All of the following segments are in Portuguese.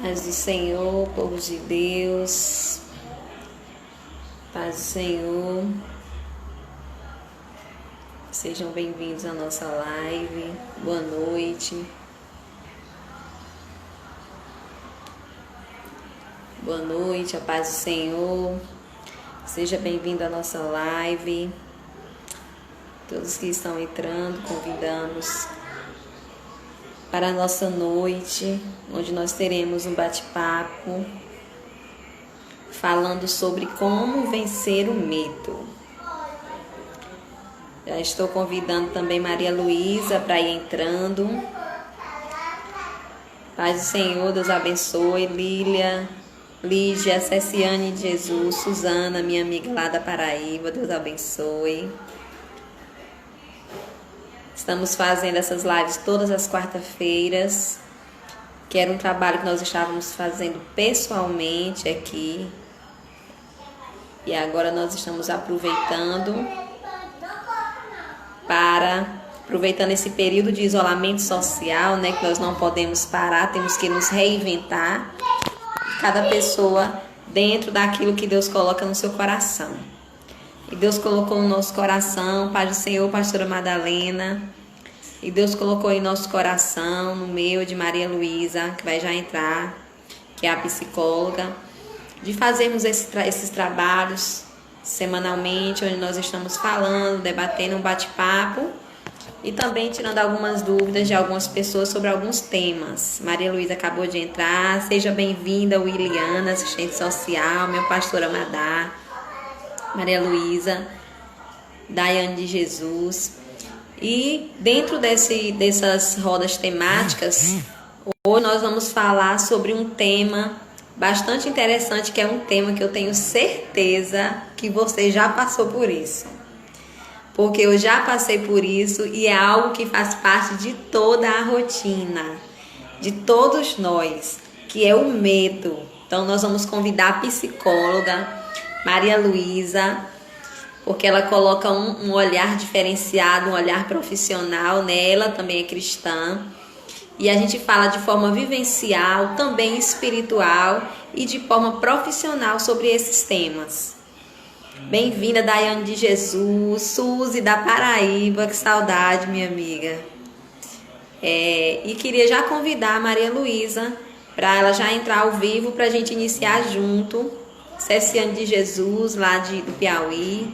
Paz do Senhor, povo de Deus, paz do Senhor, sejam bem-vindos à nossa live, boa noite, a paz do Senhor, seja bem-vindo à nossa live, todos que estão entrando, convidamos para a nossa noite, onde nós teremos um bate-papo falando sobre como vencer o medo. Já estou convidando também Maria Luísa para ir entrando. Paz do Senhor, Deus abençoe. Lígia, Cessiane de Jesus, Suzana, minha amiga lá da Paraíba, Deus abençoe. Estamos fazendo essas lives todas as quarta-feiras, que era um trabalho que nós estávamos fazendo pessoalmente aqui. E agora nós estamos aproveitando esse período de isolamento social, né, que nós não podemos parar, temos que nos reinventar. Cada pessoa dentro daquilo que Deus coloca no seu coração. E Deus colocou no nosso coração, Pai do Senhor, pastora Madalena. E Deus colocou em nosso coração, no meu, de Maria Luísa, que vai já entrar, que é a psicóloga, de fazermos esses trabalhos semanalmente, onde nós estamos falando, debatendo um bate-papo e também tirando algumas dúvidas de algumas pessoas sobre alguns temas. Maria Luísa acabou de entrar, seja bem-vinda, Williana, assistente social, meu pastor Amadá, Maria Luísa, Daiane de Jesus. E dentro dessas rodas temáticas, hoje nós vamos falar sobre um tema bastante interessante, que é um tema que eu tenho certeza que você já passou por isso. Porque eu já passei por isso e é algo que faz parte de toda a rotina, de todos nós, que é o medo. Então nós vamos convidar a psicóloga Maria Luísa, porque ela coloca um olhar diferenciado, um olhar profissional, né? Ela também é cristã. E a gente fala de forma vivencial, também espiritual e de forma profissional sobre esses temas. Bem-vinda, Daiane de Jesus, Suzy da Paraíba, que saudade, minha amiga. E queria já convidar a Maria Luísa para ela já entrar ao vivo para a gente iniciar junto. Cessiane de Jesus, lá do Piauí.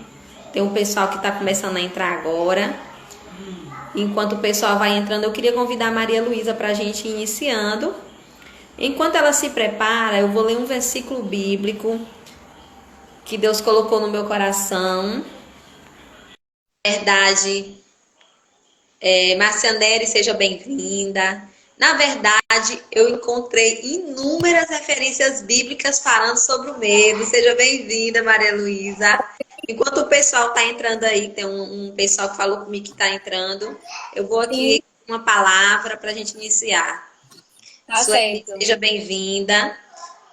Tem um pessoal que está começando a entrar agora. Enquanto o pessoal vai entrando, eu queria convidar a Maria Luísa para a gente ir iniciando. Enquanto ela se prepara, eu vou ler um versículo bíblico que Deus colocou no meu coração. Verdade, Marcianeri, seja bem-vinda. Na verdade, eu encontrei inúmeras referências bíblicas falando sobre o medo. Seja bem-vinda, Maria Luísa. Enquanto o pessoal está entrando aí, tem um pessoal que falou comigo que está entrando, eu vou aqui com uma palavra para a gente iniciar. Tá certo. Seja bem-vinda.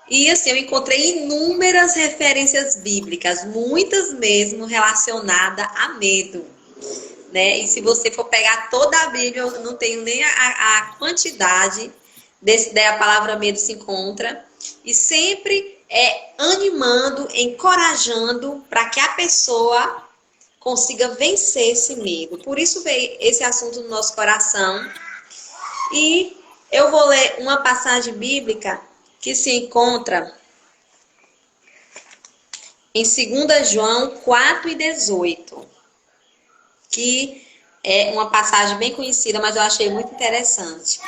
E assim, eu encontrei inúmeras referências bíblicas, muitas mesmo relacionadas a medo, né? E se você for pegar toda a Bíblia, eu não tenho nem a quantidade daí a palavra medo se encontra. E sempre animando, encorajando para que a pessoa consiga vencer esse medo. Por isso veio esse assunto no nosso coração. E eu vou ler uma passagem bíblica que se encontra em 2 João 4:18, que é uma passagem bem conhecida, mas eu achei muito interessante.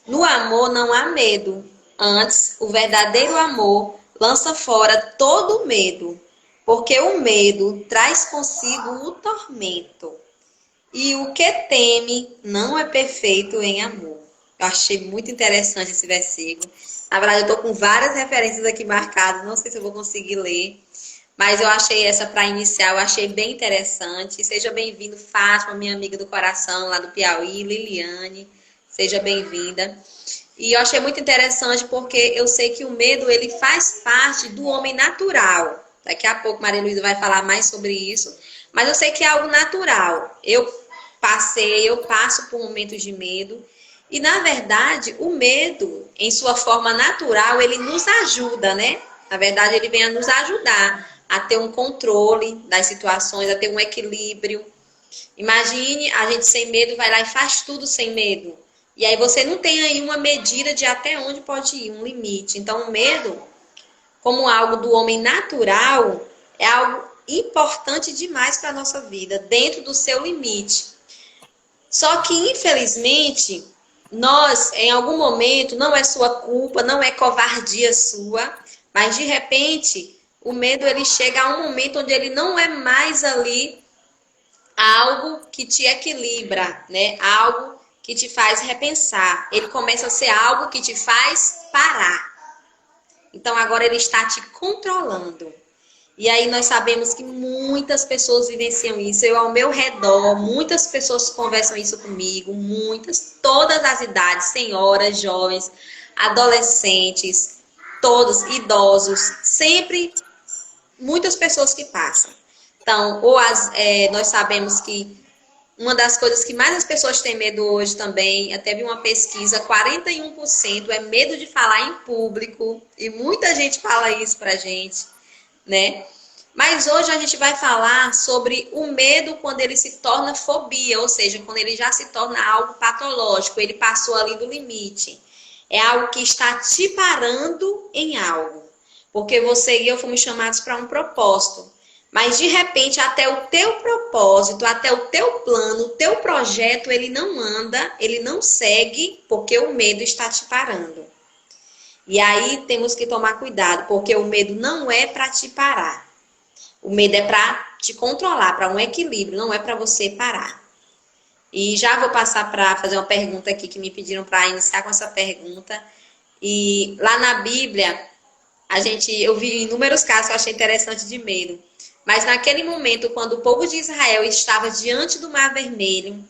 No amor não há medo, antes o verdadeiro amor lança fora todo medo, porque o medo traz consigo o tormento, e o que teme não é perfeito em amor. Eu achei muito interessante esse versículo. Na verdade, eu estou com várias referências aqui marcadas, não sei se eu vou conseguir ler, mas eu achei essa para iniciar, eu achei bem interessante. Seja bem-vindo, Fátima, minha amiga do coração, lá do Piauí, Liliane, seja bem-vinda. E eu achei muito interessante porque eu sei que o medo, ele faz parte do homem natural. Daqui a pouco Maria Luísa vai falar mais sobre isso, mas eu sei que é algo natural. Eu passo por momentos de medo. E, na verdade, o medo, em sua forma natural, ele nos ajuda, né? Na verdade, ele vem a nos ajudar a ter um controle das situações, a ter um equilíbrio. Imagine a gente sem medo vai lá e faz tudo sem medo. E aí você não tem aí uma medida de até onde pode ir, um limite. Então, o medo, como algo do homem natural, é algo importante demais para a nossa vida, dentro do seu limite. Só que, infelizmente, nós, em algum momento, não é sua culpa, não é covardia sua, mas de repente, o medo ele chega a um momento onde ele não é mais ali algo que te equilibra, né? Algo que te faz repensar. Ele começa a ser algo que te faz parar. Então agora ele está te controlando. E aí nós sabemos que muitas pessoas vivenciam isso. Eu ao meu redor, muitas pessoas conversam isso comigo, muitas, todas as idades, senhoras, jovens, adolescentes, todos, idosos, sempre muitas pessoas que passam. Então, nós sabemos que uma das coisas que mais as pessoas têm medo hoje também, até vi uma pesquisa, 41% é medo de falar em público, e muita gente fala isso pra gente, né? Mas hoje a gente vai falar sobre o medo quando ele se torna fobia, ou seja, quando ele já se torna algo patológico, ele passou ali do limite. É algo que está te parando em algo, porque você e eu fomos chamados para um propósito. Mas, de repente, até o teu propósito, até o teu plano, o teu projeto, ele não anda, ele não segue, porque o medo está te parando. E aí temos que tomar cuidado, porque o medo não é para te parar. O medo é para te controlar, para um equilíbrio, não é para você parar. E já vou passar para fazer uma pergunta aqui, que me pediram para iniciar com essa pergunta. E lá na Bíblia, eu vi inúmeros casos que eu achei interessante de medo. Mas naquele momento, quando o povo de Israel estava diante do Mar Vermelho,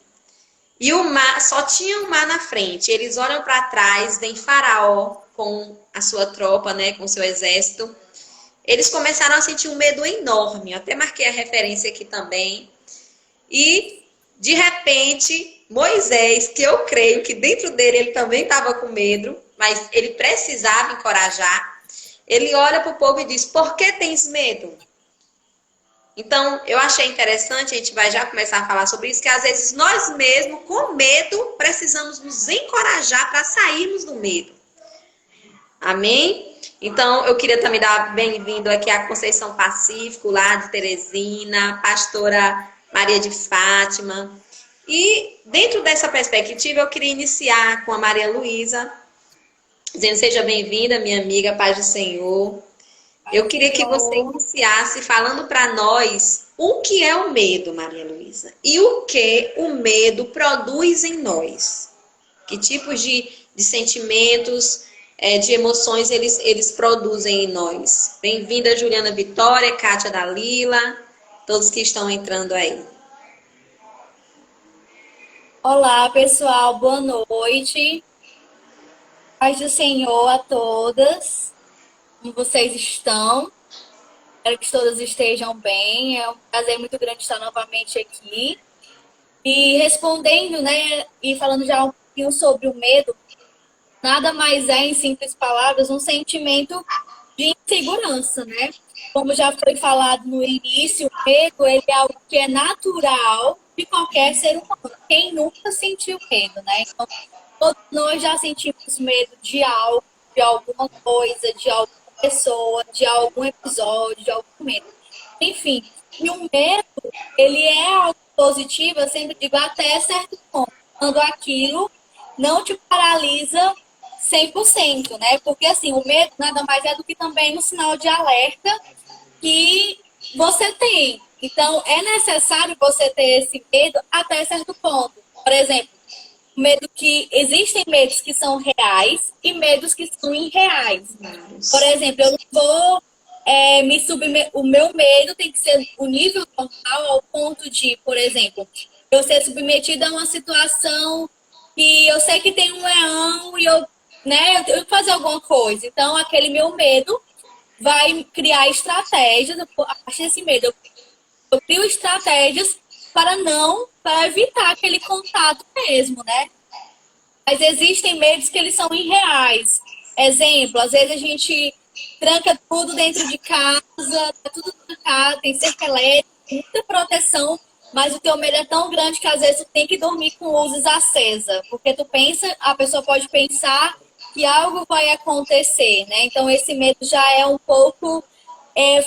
e o mar, só tinha o mar na frente, eles olham para trás, vem Faraó com a sua tropa, né, com o seu exército, eles começaram a sentir um medo enorme, eu até marquei a referência aqui também, e de repente, Moisés, que eu creio que dentro dele ele também estava com medo, mas ele precisava encorajar, ele olha para o povo e diz, por que tens medo? Então, eu achei interessante, a gente vai já começar a falar sobre isso, que às vezes nós mesmos, com medo, precisamos nos encorajar para sairmos do medo. Amém? Então, eu queria também dar bem-vindo aqui à Conceição Pacífico, lá de Teresina, pastora Maria de Fátima. E, dentro dessa perspectiva, eu queria iniciar com a Maria Luísa, dizendo, seja bem-vinda, minha amiga, paz do Senhor. Eu queria que você iniciasse falando para nós o que é o medo, Maria Luísa, e o que o medo produz em nós. Que tipos de sentimentos, de emoções eles produzem em nós. Bem-vinda, Juliana Vitória, Kátia Dalila, todos que estão entrando aí. Olá, pessoal, boa noite. Paz do Senhor a todas. Como vocês estão? Espero que todas estejam bem. É um prazer muito grande estar novamente aqui. E respondendo, né, e falando já um pouquinho sobre o medo, nada mais é, em simples palavras, um sentimento de insegurança, né? Como já foi falado no início, o medo ele é algo que é natural de qualquer ser humano. Quem nunca sentiu medo, né? Então, todos nós já sentimos medo de algo, de alguma coisa, de alguma pessoa, de algum episódio, de algum momento. Enfim, e o medo, ele é algo positivo, eu sempre digo, até certo ponto. Quando aquilo não te paralisa 100%, né? Porque, assim, o medo nada mais é do que também um sinal de alerta que você tem. Então, é necessário você ter esse medo até certo ponto. Por exemplo, medo que existem medos que são reais e medos que são irreais. Por exemplo, eu não vou me submeter. O meu medo tem que ser o nível normal ao ponto de, por exemplo, eu ser submetida a uma situação que eu sei que tem um leão e eu vou fazer alguma coisa. Então, aquele meu medo vai criar estratégias. A partir desse medo, eu crio estratégias para evitar aquele contato mesmo, né? Mas existem medos que eles são irreais. Exemplo, às vezes a gente tranca tudo dentro de casa, tá tudo trancado, tem cerca elétrica, muita proteção, mas o teu medo é tão grande que às vezes tu tem que dormir com luzes acesa, porque tu pensa, a pessoa pode pensar que algo vai acontecer, né? Então esse medo já é um pouco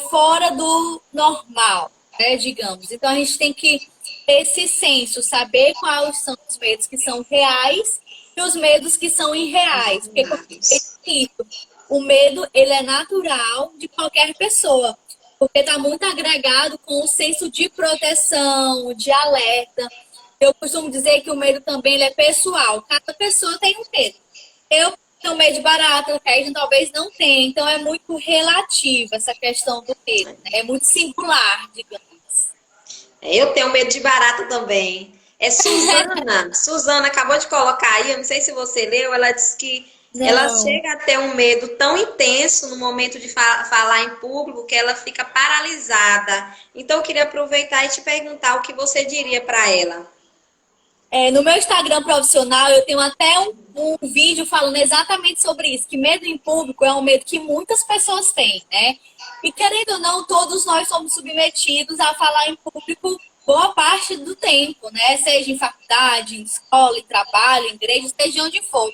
fora do normal, né, digamos. Então a gente tem que ter esse senso, saber quais são os medos que são reais e os medos que são irreais. Porque, como eu disse, o medo, ele é natural de qualquer pessoa, porque está muito agregado com o senso de proteção, de alerta. Eu costumo dizer que o medo também ele é pessoal. Cada pessoa tem um medo. Eu tenho medo de barata, a Kaiden talvez não tenha. Então é muito relativa essa questão do medo, né? É muito singular, digamos. Eu tenho medo de barata também. É Suzana. Suzana acabou de colocar aí, eu não sei se você leu, ela disse que ela Não. chega a ter um medo tão intenso no momento de falar em público que ela fica paralisada. Então eu queria aproveitar e te perguntar o que você diria para ela. No meu Instagram profissional, eu tenho até um vídeo falando exatamente sobre isso, que medo em público é um medo que muitas pessoas têm, né? E querendo ou não, todos nós somos submetidos a falar em público boa parte do tempo, né? Seja em faculdade, em escola, em trabalho, em igreja, seja onde for.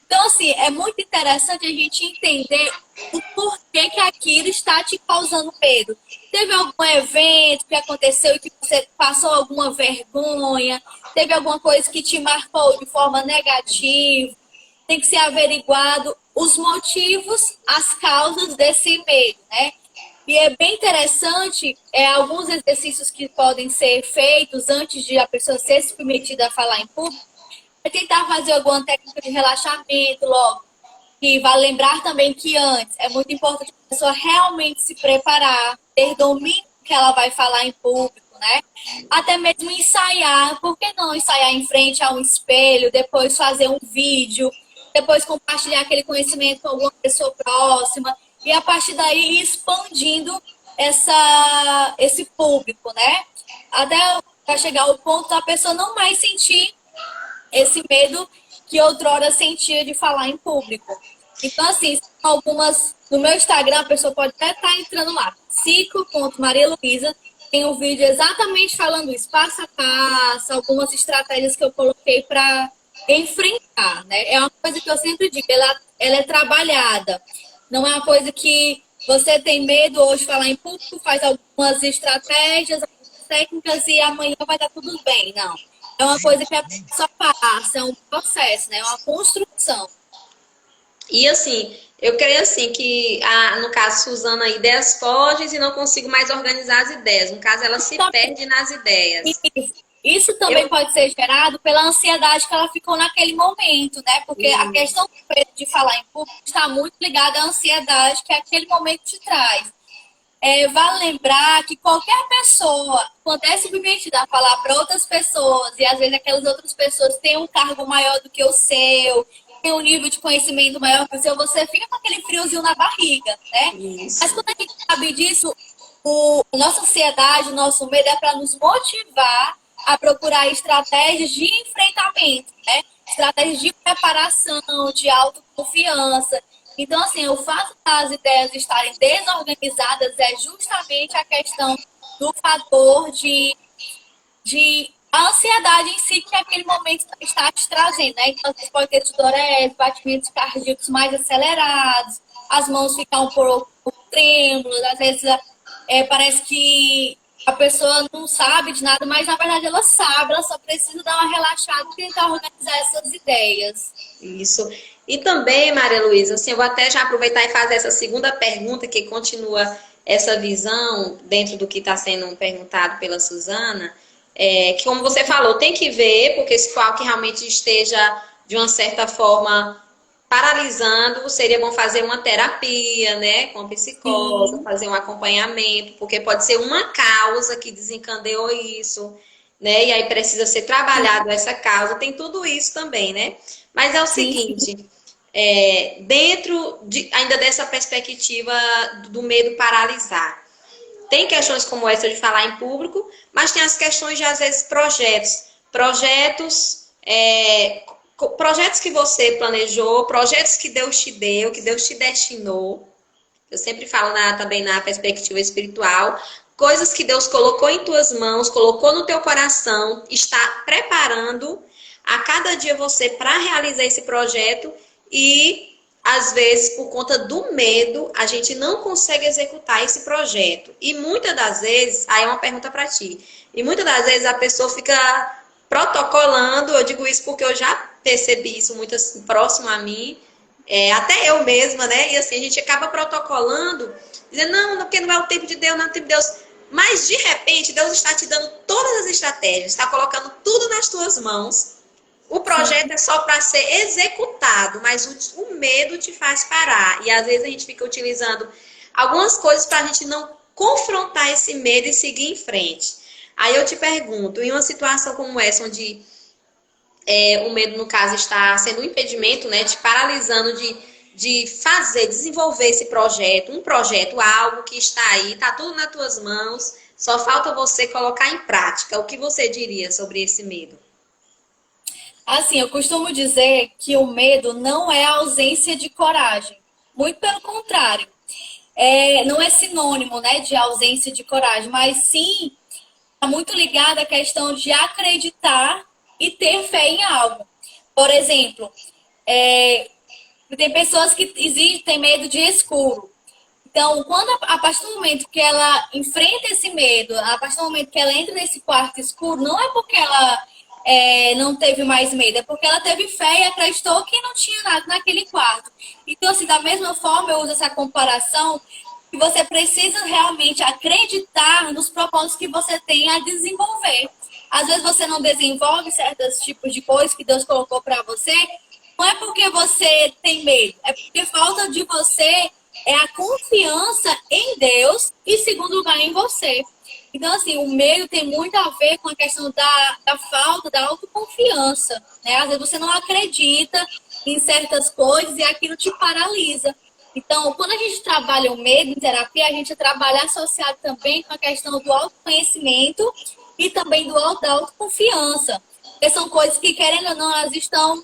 Então, assim, é muito interessante a gente entender o porquê que aquilo está te causando medo. Teve algum evento que aconteceu e que você passou alguma vergonha? Teve alguma coisa que te marcou de forma negativa? Tem que ser averiguado os motivos, as causas desse medo, né? E é bem interessante, alguns exercícios que podem ser feitos antes de a pessoa ser submetida a falar em público, é tentar fazer alguma técnica de relaxamento logo. E vale lembrar também que antes é muito importante a pessoa realmente se preparar, ter domínio que ela vai falar em público, né? Até mesmo ensaiar, por que não ensaiar em frente a um espelho, depois fazer um vídeo, depois compartilhar aquele conhecimento com alguma pessoa próxima, e a partir daí ir expandindo esse público, né? Até para chegar ao ponto da pessoa não mais sentir esse medo que outrora sentia de falar em público. Então, assim, algumas. No meu Instagram, a pessoa pode até estar entrando lá, psico.marialuísa, tem um vídeo exatamente falando isso, passo a passo, algumas estratégias que eu coloquei para enfrentar, né? É uma coisa que eu sempre digo, ela é trabalhada. Não é uma coisa que você tem medo hoje de falar em público, faz algumas estratégias, algumas técnicas e amanhã vai dar tudo bem. Não. É uma coisa que a pessoa passa, é um processo, né? É uma construção. E assim, eu creio assim que, no caso, Suzana, ideias fortes e não consigo mais organizar as ideias. No caso, ela se perde nas ideias. Isso também Eu, pode ser gerado pela ansiedade que ela ficou naquele momento, né? Porque a questão de falar em público está muito ligada à ansiedade que aquele momento te traz. Vale lembrar que qualquer pessoa, quando é submetida a falar para outras pessoas, e às vezes aquelas outras pessoas têm um cargo maior do que o seu, têm um nível de conhecimento maior que o seu, você fica com aquele friozinho na barriga, né? Mas isso. quando a gente sabe disso, a nossa ansiedade, o nosso medo é para nos motivar a procurar estratégias de enfrentamento, né? Estratégias de preparação, de autoconfiança. Então, assim, o fato das ideias estarem desorganizadas é justamente a questão do fator de a ansiedade em si que aquele momento está te trazendo, né? Então, você pode ter sudorese, batimentos cardíacos mais acelerados, as mãos ficam um pouco trêmulas, às vezes parece que a pessoa não sabe de nada, mas na verdade ela sabe, ela só precisa dar uma relaxada e tentar organizar essas ideias. Isso. E também, Maria Luísa, assim, eu vou até já aproveitar e fazer essa segunda pergunta que continua essa visão dentro do que está sendo perguntado pela Suzana, que como você falou, tem que ver, porque se for algo que realmente esteja de uma certa forma paralisando, seria bom fazer uma terapia, né, com a psicóloga, Sim, fazer um acompanhamento, porque pode ser uma causa que desencadeou isso, né, e aí precisa ser trabalhado essa causa, tem tudo isso também, né? Mas é o sim, sim. seguinte, ainda dessa perspectiva do medo paralisar, tem questões como essa de falar em público, mas tem as questões de, às vezes, projetos projetos que você planejou, projetos que Deus te deu, que Deus te destinou. Eu sempre falo também na perspectiva espiritual, coisas que Deus colocou em tuas mãos, colocou no teu coração, está preparando a cada dia você para realizar esse projeto e, às vezes, por conta do medo, a gente não consegue executar esse projeto. E muitas das vezes, aí é uma pergunta para ti, e muitas das vezes a pessoa fica protocolando, eu digo isso porque eu já percebi isso muito assim, próximo a mim, até eu mesma, né? E assim, a gente acaba protocolando, dizendo, não, porque não é o tempo de Deus, não é o tempo de Deus. Mas, de repente, Deus está te dando todas as estratégias, está colocando tudo nas tuas mãos. O projeto é só para ser executado, mas o medo te faz parar. E, às vezes, a gente fica utilizando algumas coisas para a gente não confrontar esse medo e seguir em frente. Aí eu te pergunto, em uma situação como essa, onde o medo, no caso, está sendo um impedimento, né, te paralisando de desenvolver esse projeto, um projeto, algo que está aí, está tudo nas tuas mãos, só falta você colocar em prática. O que você diria sobre esse medo? Assim, eu costumo dizer que o medo não é a ausência de coragem. Muito pelo contrário. Não é sinônimo, né, de ausência de coragem, mas sim está muito ligado à questão de acreditar e ter fé em algo. Por exemplo, tem pessoas que têm medo de escuro. Então, a partir do momento que ela enfrenta esse medo, a partir do momento que ela entra nesse quarto escuro, não é porque ela não teve mais medo, é porque ela teve fé e acreditou que não tinha nada naquele quarto. Então, assim, da mesma forma, eu uso essa comparação que você precisa realmente acreditar nos propósitos que você tem a desenvolver. Às vezes você não desenvolve certos tipos de coisas que Deus colocou para você, não é porque você tem medo, é porque falta de você a confiança em Deus e, em segundo lugar, em você. Então, assim, o medo tem muito a ver com a questão da falta da autoconfiança, né? Às vezes você não acredita em certas coisas e aquilo te paralisa. Então, quando a gente trabalha o medo em terapia, a gente trabalha associado também com a questão do autoconhecimento e também da autoconfiança. Porque são coisas que, querendo ou não, elas estão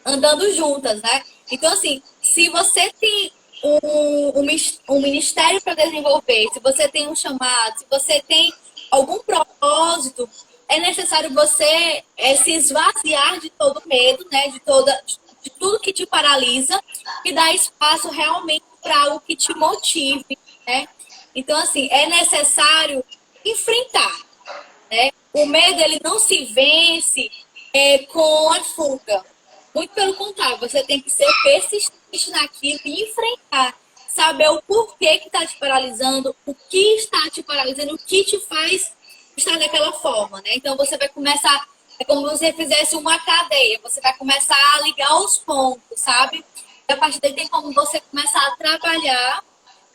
andando juntas, né? Então, assim, se você tem um ministério para desenvolver, se você tem um chamado, se você tem algum propósito, é necessário você se esvaziar de todo medo, né? De tudo que te paralisa e dar espaço realmente para algo que te motive, né? Então, assim, é necessário enfrentar, né? O medo, ele não se vence com a fuga. Muito pelo contrário, você tem que ser persistente naquilo e enfrentar. Saber o porquê que está te paralisando, o que está te paralisando, o que te faz estar daquela forma, né? Então, você vai começar... É como se você fizesse uma cadeia. Você vai começar a ligar os pontos, sabe? E a partir daí tem como você começar a trabalhar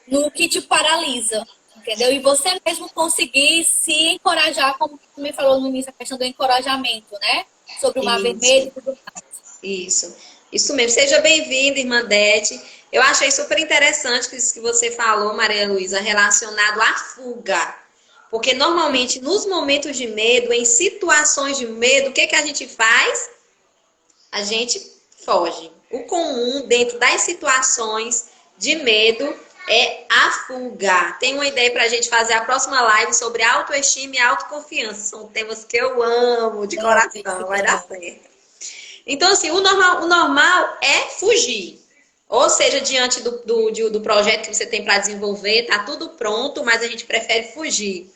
no que te paralisa, entendeu? E você mesmo conseguir se encorajar, como você me falou no início, a questão do encorajamento, né? Sobre o mar vermelho e tudo mais. Isso mesmo. Seja bem-vinda, irmã Dete. Eu achei super interessante isso que você falou, Maria Luísa, relacionado à fuga. Porque normalmente nos momentos de medo, em situações de medo, o que a gente faz? A gente foge. O comum dentro das situações de medo é a fuga. Tem uma ideia para a gente fazer a próxima live sobre autoestima e autoconfiança. São temas que eu amo de coração, vai dar certo. Então, assim, o normal é fugir. Ou seja, diante do projeto que você tem para desenvolver, tá tudo pronto, mas a gente prefere fugir.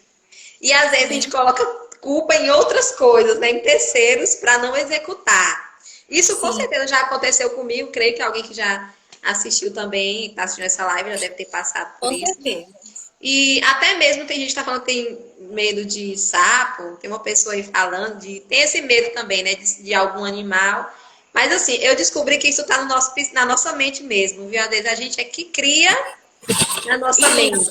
E às vezes a gente coloca culpa em outras coisas, né, em terceiros, para não executar. Isso com certeza já aconteceu comigo, creio que alguém que já assistiu também, está assistindo essa live, já deve ter passado por isso. Com certeza. E até mesmo tem gente que está falando que tem medo de sapo, tem uma pessoa aí falando, tem esse medo também, né, de algum animal. Mas assim, eu descobri que isso está na nossa mente mesmo, viu? Às vezes a gente é que cria na nossa mente.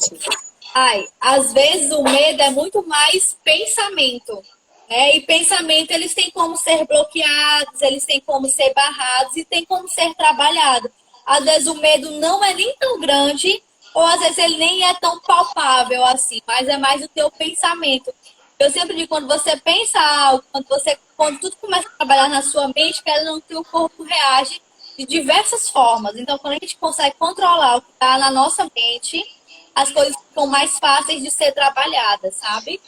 Às vezes o medo é muito mais pensamento, né? E pensamento, eles têm como ser bloqueados, eles têm como ser barrados e têm como ser trabalhados. Às vezes o medo não é nem tão grande, ou às vezes ele nem é tão palpável assim, mas é mais o teu pensamento. Eu sempre digo, quando você pensa algo, quando você quando tudo começa a trabalhar na sua mente, que ela não tem o corpo reage de diversas formas. Então, quando a gente consegue controlar o que está na nossa mente, as coisas ficam mais fáceis de ser trabalhadas, sabe?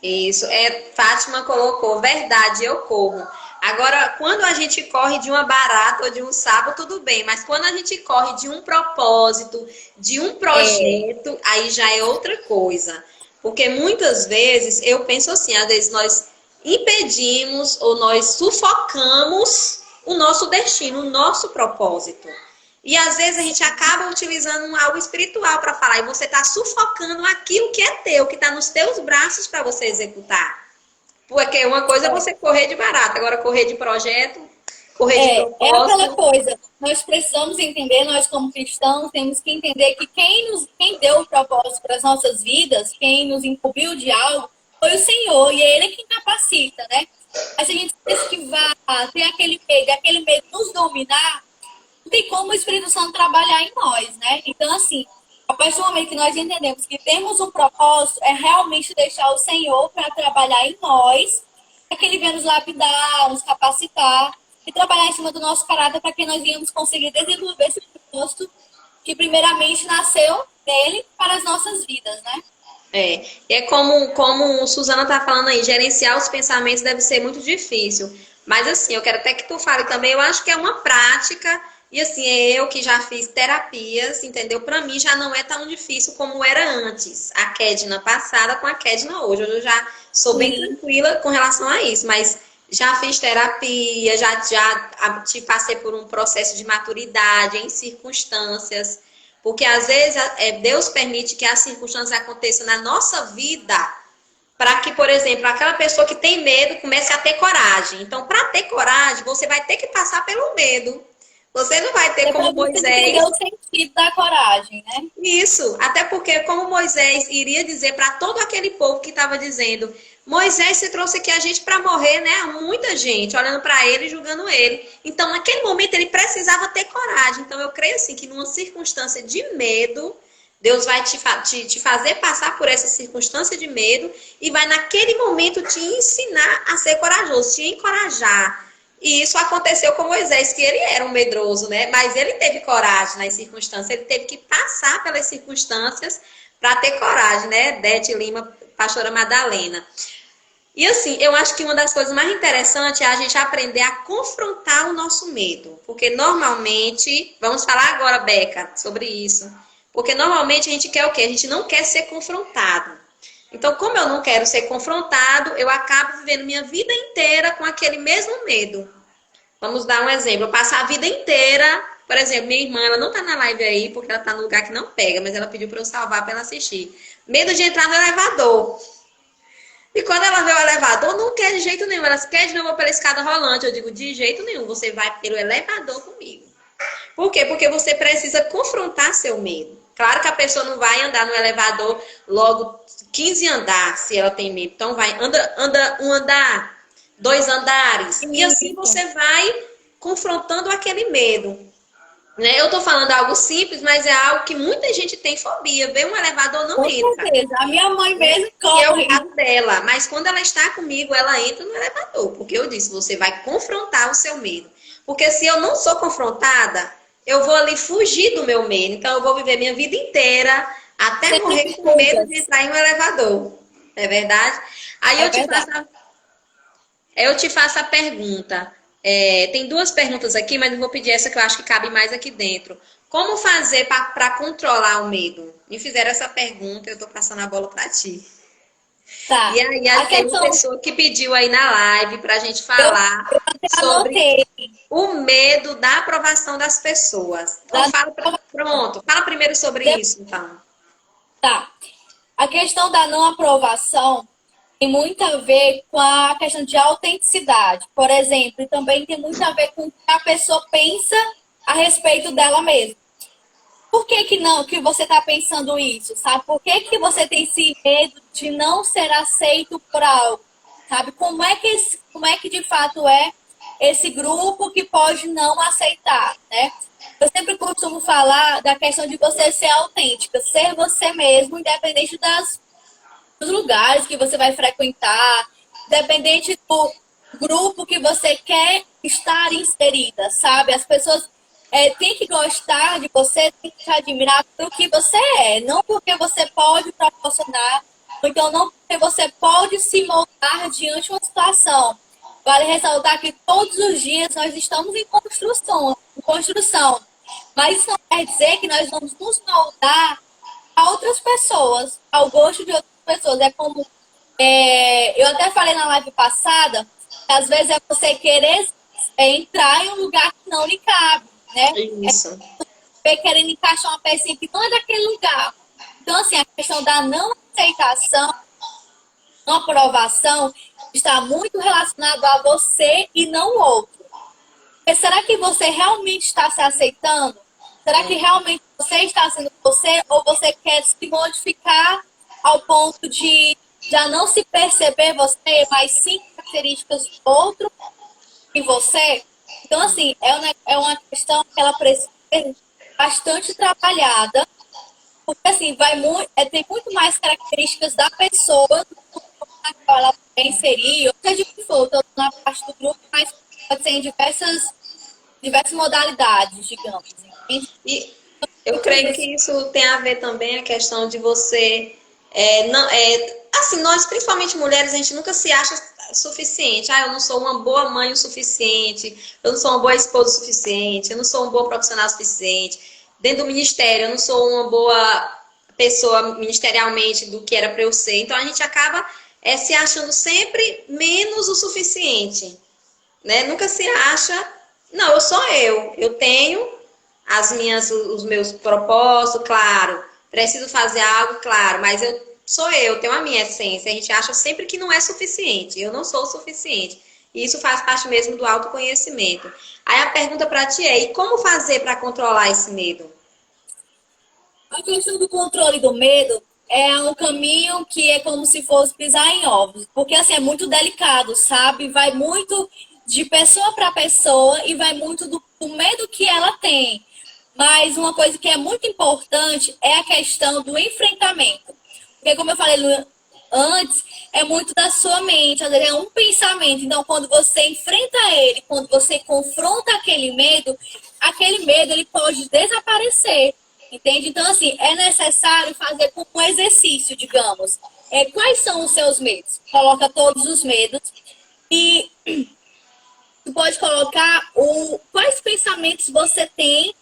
Isso, Fátima colocou, verdade, eu corro. Agora, quando a gente corre de uma barata ou de um sapo, tudo bem, mas quando a gente corre de um propósito, de um projeto, aí já é outra coisa. Porque muitas vezes, eu penso assim, às vezes nós impedimos ou nós sufocamos o nosso destino, o nosso propósito. E às vezes a gente acaba utilizando algo espiritual para falar, e você está sufocando aquilo que é teu, que está nos teus braços para você executar. Porque uma coisa é você correr de barata, agora correr de projeto, correr de propósito. É aquela coisa, nós precisamos entender, nós como cristãos, temos que entender que quem deu o propósito para as nossas vidas, quem nos incumbiu de algo, foi o Senhor, e é Ele quem capacita, né? Mas se a gente se esquivar, tem aquele medo nos dominar, não tem como o Espírito Santo trabalhar em nós, né? Então, assim, a partir do momento que nós entendemos que temos um propósito, é realmente deixar o Senhor para trabalhar em nós, para que Ele venha nos lapidar, nos capacitar e trabalhar em cima do nosso caráter para que nós venhamos conseguir desenvolver esse propósito que primeiramente nasceu dele para as nossas vidas, né? É como Suzana tá falando aí, gerenciar os pensamentos deve ser muito difícil. Mas assim, eu quero até que tu fale também, eu acho que é uma prática. E assim, eu que já fiz terapias, entendeu? Para mim já não é tão difícil como era antes. A Kedna passada com a Kedna hoje. Hoje eu já sou bem tranquila com relação a isso. Mas já fiz terapia, já te passei por um processo de maturidade em circunstâncias. Porque às vezes Deus permite que as circunstâncias aconteçam na nossa vida para que, por exemplo, aquela pessoa que tem medo comece a ter coragem. Então, para ter coragem, você vai ter que passar pelo medo. Você não vai ter como Moisés. Entender o sentido da coragem, né? Isso, até porque como Moisés iria dizer para todo aquele povo que estava dizendo, Moisés, você trouxe aqui a gente para morrer, né? Muita gente olhando para ele e julgando ele. Então, naquele momento ele precisava ter coragem. Então, eu creio assim que numa circunstância de medo, Deus vai te fazer passar por essa circunstância de medo e vai naquele momento te ensinar a ser corajoso, te encorajar. E isso aconteceu com Moisés, que ele era um medroso, né? Mas ele teve coragem nas circunstâncias, ele teve que passar pelas circunstâncias para ter coragem, né? Dete Lima, pastora Madalena. E assim, eu acho que uma das coisas mais interessantes é a gente aprender a confrontar o nosso medo. Porque normalmente, vamos falar agora, Beca, sobre isso. Porque normalmente a gente quer o quê? A gente não quer ser confrontado. Então, como eu não quero ser confrontado, eu acabo vivendo minha vida inteira com aquele mesmo medo. Vamos dar um exemplo. Eu passo a vida inteira, por exemplo, minha irmã, ela não tá na live aí, porque ela tá no lugar que não pega, mas ela pediu para eu salvar para ela assistir. Medo de entrar no elevador. E quando ela vê o elevador, não quer de jeito nenhum. Ela quer de novo pela escada rolante. Eu digo, de jeito nenhum, você vai pelo elevador comigo. Por quê? Porque você precisa confrontar seu medo. Claro que a pessoa não vai andar no elevador logo 15 andares, se ela tem medo. Então vai, anda um andar, 2 andares. E assim você vai confrontando aquele medo. Né? Eu tô falando algo simples, mas é algo que muita gente tem fobia. Vê um elevador, não entra. Com certeza. A minha mãe mesmo corre. É o corre. caso dela. Mas quando ela está comigo, ela entra no elevador. Porque eu disse, você vai confrontar o seu medo. Porque se eu não sou confrontada, eu vou ali fugir do meu medo. Então, eu vou viver minha vida inteira até morrer com medo de entrar em um elevador. É verdade? Aí eu te faço a pergunta. Tem 2 perguntas aqui, mas eu vou pedir essa que eu acho que cabe mais aqui dentro. Como fazer para controlar o medo? Me fizeram essa pergunta, eu estou passando a bola para ti. Tá. E aí, tem uma pessoa que pediu aí na live para a gente falar sobre o medo da aprovação das pessoas. Então, fala primeiro sobre isso, então. Tá. A questão da não aprovação tem muito a ver com a questão de autenticidade, por exemplo, e também tem muito a ver com o que a pessoa pensa a respeito dela mesma. Por que você está pensando isso, sabe? Por que você tem esse medo de não ser aceito por algo, sabe? Como é que de fato é esse grupo que pode não aceitar, né? Eu sempre costumo falar da questão de você ser autêntica, ser você mesmo, independente dos lugares que você vai frequentar, independente grupo que você quer estar inserida, sabe? As pessoas têm que gostar de você, têm que te admirar pelo que você é, não porque você pode proporcionar, ou então não porque você pode se moldar diante de uma situação. Vale ressaltar que todos os dias nós estamos em construção, mas isso não quer dizer que nós vamos nos moldar a outras pessoas, ao gosto de outras pessoas. É como eu até falei na live passada, que às vezes é você querer entrar em um lugar que não lhe cabe, né? Isso. É querendo encaixar uma pecinha que não é daquele lugar. Então, assim, a questão da não aceitação, não aprovação, está muito relacionado a você e não o outro. Porque será que você realmente está se aceitando? Será que realmente você está sendo você ou você quer se modificar ao ponto de já não se perceber você, mas sim características do outro em você? Então, assim, é uma questão que ela precisa ser bastante trabalhada, porque, assim, tem muito mais características da pessoa na qual ela quer inserir, ou seja o que for, tanto na parte do grupo, mas pode ser em diversas modalidades, digamos. Entende? E eu creio que isso tem a ver também a questão de você não assim, nós principalmente mulheres, a gente nunca se acha suficiente. Ah, eu não sou uma boa mãe o suficiente, eu não sou uma boa esposa o suficiente, eu não sou uma boa profissional o suficiente. Dentro do ministério, eu não sou uma boa pessoa ministerialmente do que era para eu ser. Então a gente acaba se achando sempre menos o suficiente, né? Nunca se acha, não, eu sou eu tenho os meus propósitos, claro, preciso fazer algo, claro, mas eu tenho a minha essência. A gente acha sempre que não é suficiente, eu não sou o suficiente. E isso faz parte mesmo do autoconhecimento. Aí a pergunta para ti é: e como fazer para controlar esse medo? A questão do controle do medo é um caminho que é como se fosse pisar em ovos, porque assim é muito delicado, sabe? Vai muito de pessoa para pessoa e vai muito do medo que ela tem. Mas uma coisa que é muito importante é a questão do enfrentamento. Porque, como eu falei antes, é muito da sua mente, às vezes é um pensamento. Então, quando você enfrenta ele, quando você confronta aquele medo ele pode desaparecer. Entende? Então, assim, é necessário fazer como um exercício, digamos. Quais são os seus medos? Coloca todos os medos e tu pode colocar quais pensamentos você tem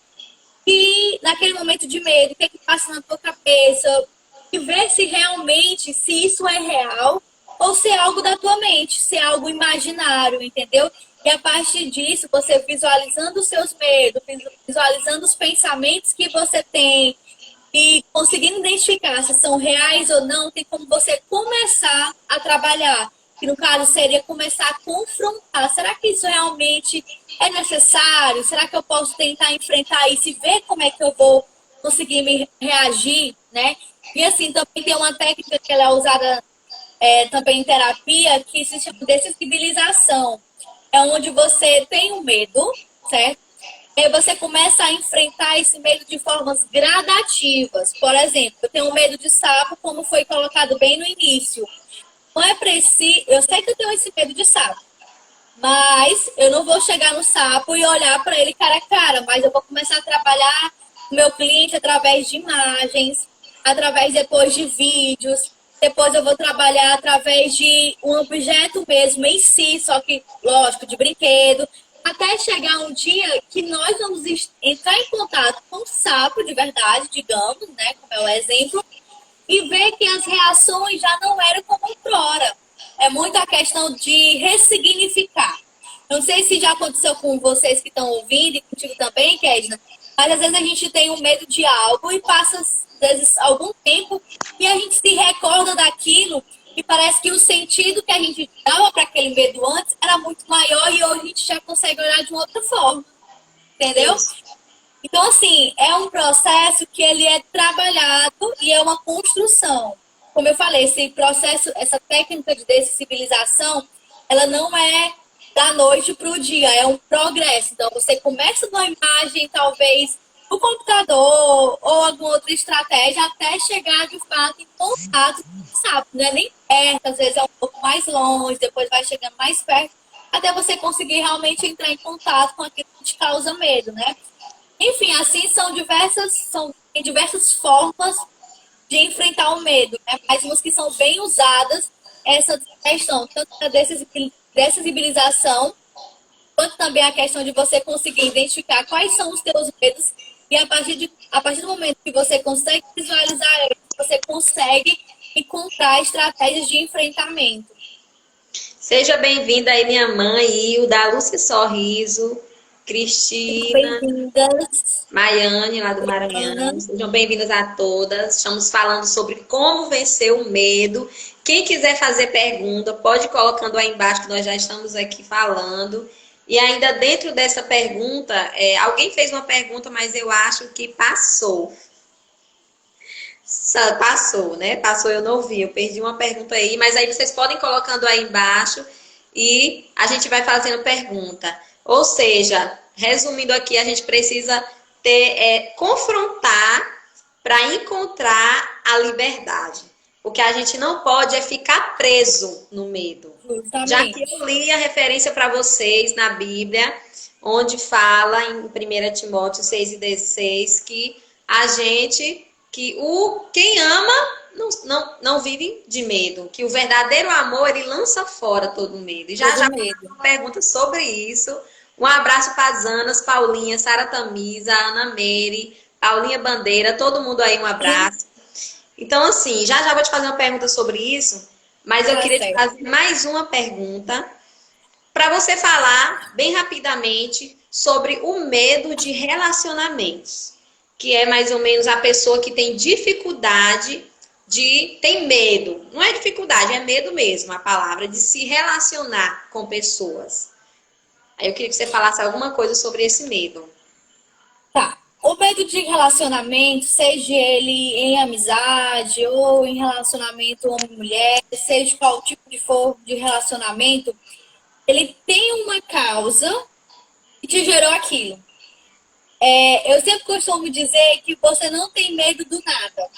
e naquele momento de medo, o que é que passa na tua cabeça, e ver se realmente, se isso é real, ou se é algo da tua mente, se é algo imaginário, entendeu? E a partir disso, você visualizando os seus medos, visualizando os pensamentos que você tem, e conseguindo identificar se são reais ou não, tem como você começar a trabalhar. Que no caso seria começar a confrontar. Será que isso realmente é necessário? Será que eu posso tentar enfrentar isso e ver como é que eu vou conseguir me reagir, né? E assim, também tem uma técnica que ela é usada também em terapia, que se chama dessensibilização. É onde você tem um medo, certo? E aí você começa a enfrentar esse medo de formas gradativas. Por exemplo, eu tenho medo de sapo, como foi colocado bem no início. Não é preciso. Eu sei que eu tenho esse medo de sapo, mas eu não vou chegar no sapo e olhar para ele cara a cara, mas eu vou começar a trabalhar o meu cliente através de imagens, através depois de vídeos, depois eu vou trabalhar através de um objeto mesmo em si, só que, lógico, de brinquedo, até chegar um dia que nós vamos entrar em contato com o sapo de verdade, digamos, né, como é o exemplo, e ver que as reações já não eram como outrora. É muito a questão de ressignificar. Não sei se já aconteceu com vocês que estão ouvindo e contigo também, Kedna, mas às vezes a gente tem um medo de algo e passa, às vezes, algum tempo e a gente se recorda daquilo e parece que o sentido que a gente dava para aquele medo antes era muito maior e hoje a gente já consegue olhar de uma outra forma. Entendeu? Isso. Então, assim, é um processo que ele é trabalhado e é uma construção. Como eu falei, esse processo, essa técnica de dessensibilização, ela não é da noite para o dia, é um progresso. Então, você começa numa imagem, talvez, no computador ou alguma outra estratégia, até chegar, de fato, em contato com o sapo. Não é nem perto, às vezes é um pouco mais longe, depois vai chegando mais perto. até você conseguir realmente entrar em contato com aquilo que te causa medo, né? Enfim, assim tem diversas formas de enfrentar o medo, né? Mas umas que são bem usadas, essa questão, tanto da dessensibilização, quanto também a questão de você conseguir identificar quais são os teus medos e a partir do momento que você consegue visualizar eles, você consegue encontrar estratégias de enfrentamento. Seja bem-vinda aí, minha mãe, Hilda, Lúcia Sorriso, Cristina, Bem-vindas, Maiane, lá do Ana. Maranhão. Sejam bem-vindas a todas. Estamos falando sobre como vencer o medo. Quem quiser fazer pergunta, pode ir colocando aí embaixo, que nós já estamos aqui falando. E ainda dentro dessa pergunta, alguém fez uma pergunta, mas eu acho que passou. Passou, né? Passou, eu não vi. Eu perdi uma pergunta aí, mas aí vocês podem ir colocando aí embaixo e a gente vai fazendo pergunta. Ou seja, resumindo aqui, a gente precisa confrontar para encontrar a liberdade. O que a gente não pode é ficar preso no medo. Já que Justamente. eu li a referência para vocês na Bíblia, onde fala em 1 Timóteo 6:16 que quem ama não vive de medo, que o verdadeiro amor ele lança fora todo medo. E já Todo já medo. uma pergunta sobre isso. Um abraço para as Anas, Paulinha, Sara Tamisa, Ana Meire, Paulinha Bandeira, todo mundo aí um abraço. Então, assim, já já vou te fazer uma pergunta sobre isso, mas eu Tá queria te certo. fazer mais uma pergunta para você falar bem rapidamente sobre o medo de relacionamentos, que é mais ou menos a pessoa que tem dificuldade tem medo, não é dificuldade, é medo mesmo, a palavra, de se relacionar com pessoas. Aí eu queria que você falasse alguma coisa sobre esse medo. Tá. O medo de relacionamento, seja ele em amizade ou em relacionamento homem-mulher, seja qual tipo de for de relacionamento, ele tem uma causa que te gerou aquilo. Eu sempre costumo dizer que você não tem medo do nada.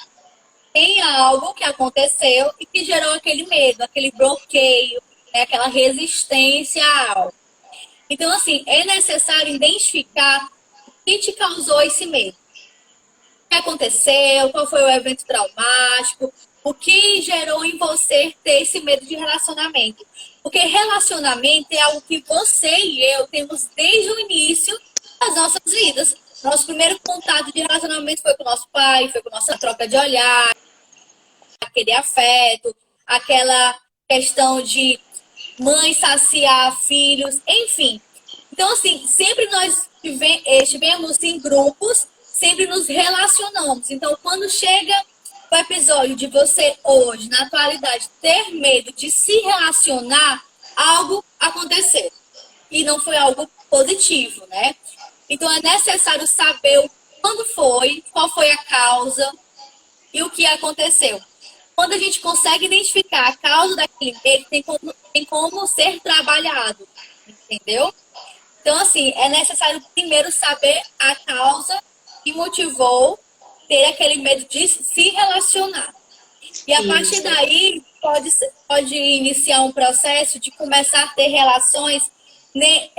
Tem algo que aconteceu e que gerou aquele medo, aquele bloqueio, né, aquela resistência a algo. Então, assim, é necessário identificar o que te causou esse medo. O que aconteceu, qual foi o evento traumático, o que gerou em você ter esse medo de relacionamento. Porque relacionamento é algo que você e eu temos desde o início das nossas vidas. Nosso primeiro contato de relacionamento foi com o nosso pai, foi com a nossa troca de olhar, aquele afeto, aquela questão de mãe saciar filhos, enfim. Então, assim, sempre nós estivemos em grupos, sempre nos relacionamos. Então, quando chega o episódio de você hoje, na atualidade, ter medo de se relacionar, algo aconteceu. E não foi algo positivo, né? Então, é necessário saber quando foi, qual foi a causa e o que aconteceu. Quando a gente consegue identificar a causa daquele medo, tem como ser trabalhado, entendeu? Então, assim, é necessário primeiro saber a causa que motivou ter aquele medo de se relacionar. E a partir Isso. daí, pode iniciar um processo de começar a ter relações, né,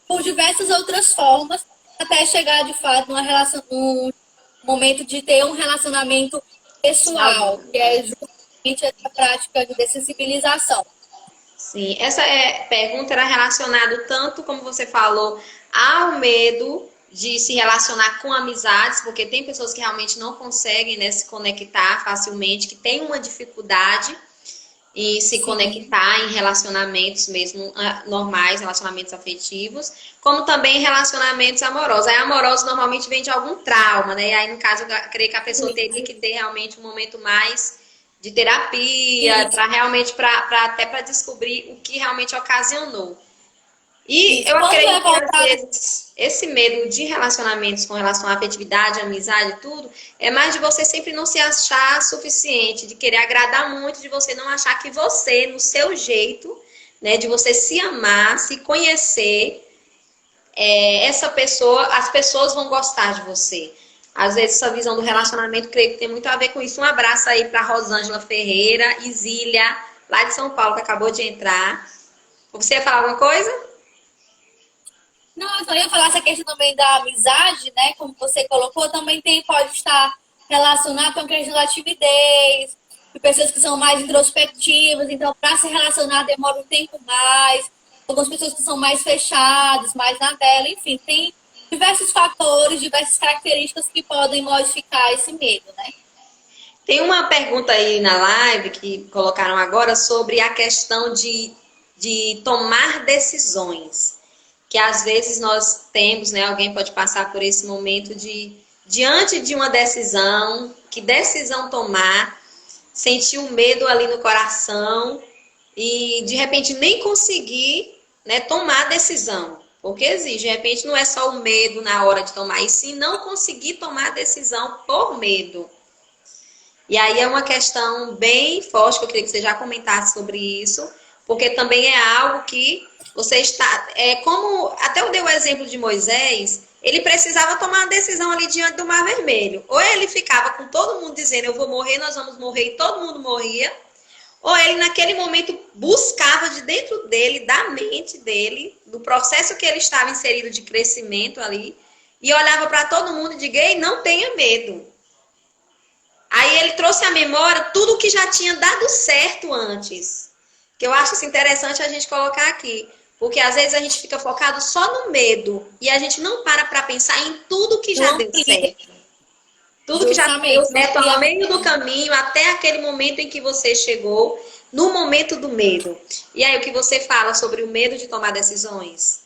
por diversas outras formas, até chegar, de fato, um momento de ter um relacionamento pessoal, que é justamente essa prática de dessensibilização. Sim, essa pergunta era relacionada tanto, como você falou, ao medo de se relacionar com amizades, porque tem pessoas que realmente não conseguem, né, se conectar facilmente, que têm uma dificuldade em se conectar em relacionamentos mesmo normais, relacionamentos afetivos, como também relacionamentos amorosos. Aí amorosos normalmente vem de algum trauma, né? E aí, no caso, eu creio que a pessoa teria que ter realmente um momento mais de terapia, para realmente, até para descobrir o que realmente ocasionou. E Isso. eu Quando é acredito que, às voltado. vezes, esse medo de relacionamentos com relação à afetividade, amizade e tudo, é mais de você sempre não se achar suficiente, de querer agradar muito, de você não achar que você, no seu jeito, né, de você se amar, se conhecer, essa pessoa, as pessoas vão gostar de você. Às vezes, essa visão do relacionamento, creio que tem muito a ver com isso. Um abraço aí para Rosângela Ferreira, Isília, lá de São Paulo, que acabou de entrar. Você ia falar alguma coisa? Não, eu só ia falar essa questão também da amizade, né? Como você colocou, também pode estar relacionado com a questão da timidez, de pessoas que são mais introspectivas, então para se relacionar demora um tempo mais, algumas pessoas que são mais fechadas, mais na dela, enfim, tem diversos fatores, diversas características que podem modificar esse medo, né? Tem uma pergunta aí na live que colocaram agora sobre a questão de tomar decisões. Que às vezes nós temos, né? Alguém pode passar por esse momento de, diante de uma decisão, que decisão tomar, sentir um medo ali no coração e de repente nem conseguir, né, tomar a decisão. Porque exige, de repente não é só o medo na hora de tomar, e sim não conseguir tomar a decisão por medo. E aí é uma questão bem forte, que eu queria que você já comentasse sobre isso, porque também é algo que você está... como até eu dei o exemplo de Moisés, ele precisava tomar uma decisão ali diante do Mar Vermelho. Ou ele ficava com todo mundo dizendo, eu vou morrer, nós vamos morrer, e todo mundo morria. Ou ele, naquele momento, buscava de dentro dele, da mente dele, do processo que ele estava inserido de crescimento ali, e olhava para todo mundo e dizia, ei, não tenha medo. Aí ele trouxe à memória tudo que já tinha dado certo antes. Que eu acho isso interessante a gente colocar aqui. Porque às vezes a gente fica focado só no medo. E a gente não para pensar em tudo que já deu certo. Tudo que já deu certo ao meio do caminho, até aquele momento em que você chegou, no momento do medo. E aí, o que você fala sobre o medo de tomar decisões?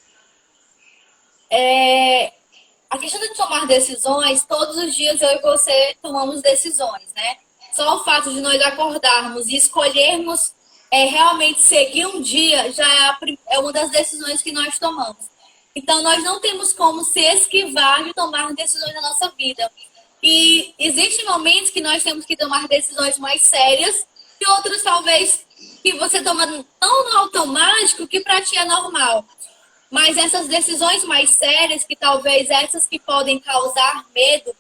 A questão de tomar decisões, todos os dias eu e você tomamos decisões, né? Só o fato de nós acordarmos e escolhermos realmente seguir um dia já é uma das decisões que nós tomamos. Então, nós não temos como se esquivar de tomar decisões na nossa vida. E existem momentos que nós temos que tomar decisões mais sérias e outros, talvez, que você toma tão no automático que para ti é normal. Mas essas decisões mais sérias, que talvez essas que podem causar medo,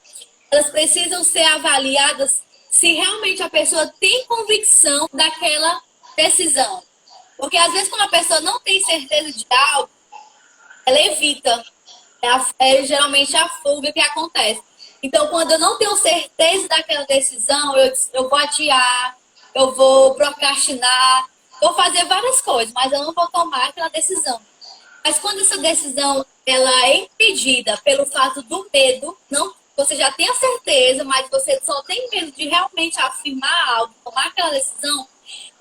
elas precisam ser avaliadas se realmente a pessoa tem convicção daquela decisão. Porque às vezes quando a pessoa não tem certeza de algo, ela evita. Geralmente a fuga que acontece. Então, quando eu não tenho certeza daquela decisão, eu vou adiar, eu vou procrastinar, vou fazer várias coisas, mas eu não vou tomar aquela decisão. Mas quando essa decisão ela é impedida pelo fato do medo, não, você já tem a certeza, mas você só tem medo de realmente afirmar algo, tomar aquela decisão,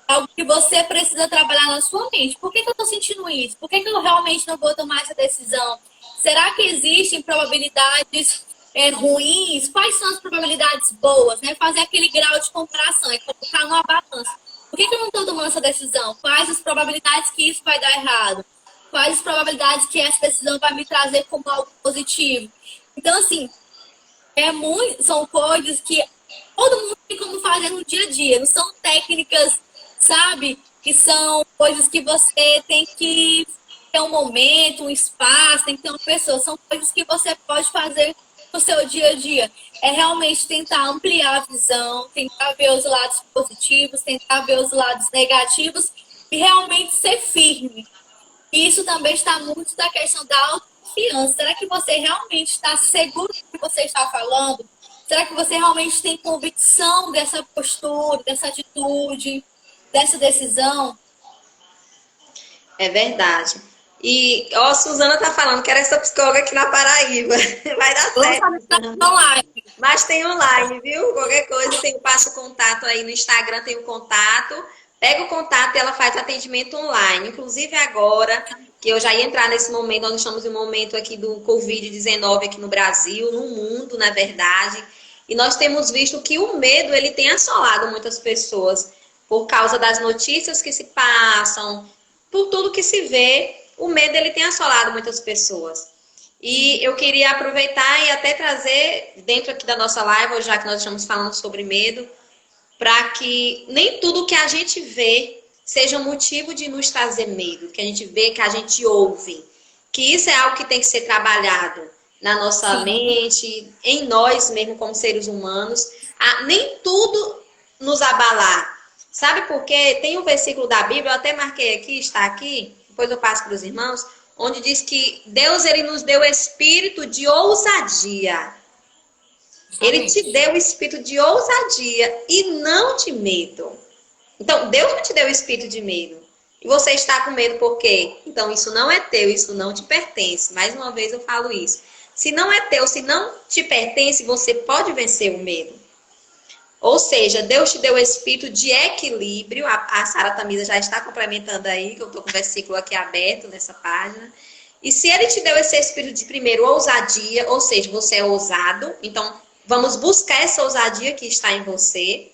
algo que você precisa trabalhar na sua mente. Por que eu estou sentindo isso? Por que eu realmente não vou tomar essa decisão? Será que existem probabilidades ruins? Quais são as probabilidades boas? Né? Fazer aquele grau de comparação, colocar numa balança. Por que eu não estou tomando essa decisão? Quais as probabilidades que isso vai dar errado? Quais as probabilidades que essa decisão vai me trazer como algo positivo? Então, assim, são coisas que todo mundo tem como fazer no dia a dia. Não são técnicas, sabe? Que são coisas que você tem que ter um momento, um espaço, tem que ter uma pessoa. São coisas que você pode fazer no seu dia a dia. É realmente tentar ampliar a visão, tentar ver os lados positivos, tentar ver os lados negativos e realmente ser firme. Isso também está muito da questão da autoconfiança. Será que você realmente está seguro do que você está falando? Será que você realmente tem convicção dessa postura, dessa atitude, dessa decisão? É verdade. E, ó, Suzana tá falando que era essa psicóloga aqui na Paraíba. Vai dar certo. Online. Mas tem online, viu? Qualquer coisa, eu passo o contato aí no Instagram, tem o contato. Pega o contato e ela faz atendimento online. Inclusive agora, que eu já ia entrar nesse momento, nós estamos em um momento aqui do Covid-19 aqui no Brasil, no mundo, na verdade. E nós temos visto que o medo, ele tem assolado muitas pessoas por causa das notícias que se passam, por tudo que se vê, o medo, ele tem assolado muitas pessoas. E eu queria aproveitar e até trazer, dentro aqui da nossa live, já que nós estamos falando sobre medo, para que nem tudo que a gente vê seja motivo de nos trazer medo, que a gente vê, que a gente ouve, que isso é algo que tem que ser trabalhado na nossa mente, em nós mesmo como seres humanos, nem tudo nos abalar. Sabe por quê? Tem um versículo da Bíblia, eu até marquei aqui, está aqui, depois eu passo para os irmãos, onde diz que Deus ele nos deu espírito de ousadia. Ele te deu o espírito de ousadia e não de medo. Então, Deus não te deu o espírito de medo. E você está com medo por quê? Então, isso não é teu, isso não te pertence. Mais uma vez eu falo isso. Se não é teu, se não te pertence, você pode vencer o medo. Ou seja, Deus te deu o espírito de equilíbrio. A Sara Tamisa já está complementando aí, que eu estou com o versículo aqui aberto nessa página. E se ele te deu esse espírito de, primeiro, ousadia, ou seja, você é ousado, então vamos buscar essa ousadia que está em você.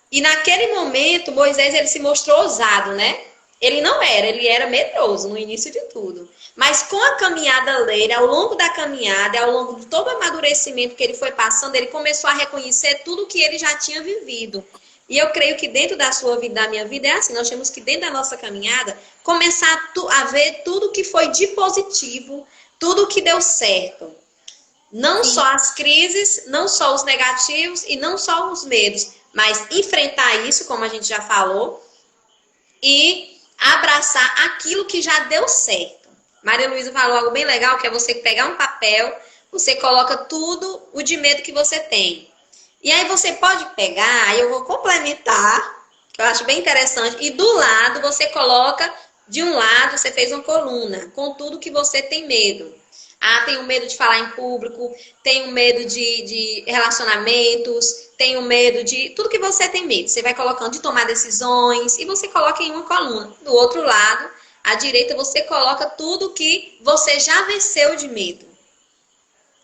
E naquele momento, Moisés ele se mostrou ousado, né? Ele não era, ele era medroso no início de tudo. Mas com a caminhada dele, ao longo da caminhada, ao longo de todo o amadurecimento que ele foi passando, ele começou a reconhecer tudo que ele já tinha vivido. E eu creio que dentro da sua vida, da minha vida, é assim, nós temos que dentro da nossa caminhada, começar a ver tudo que foi de positivo, tudo que deu certo. Não só as crises, não só os negativos e não só os medos, mas enfrentar isso, como a gente já falou, e abraçar aquilo que já deu certo. Maria Luísa falou algo bem legal, que é você pegar um papel, você coloca tudo o de medo que você tem. E aí você pode pegar, aí eu vou complementar, que eu acho bem interessante, e do lado você coloca, de um lado você fez uma coluna, com tudo que você tem medo. Ah, tenho medo de falar em público, tenho medo de relacionamentos, tenho medo de... Tudo que você tem medo. Você vai colocando de tomar decisões e você coloca em uma coluna. Do outro lado, à direita, você coloca tudo que você já venceu de medo.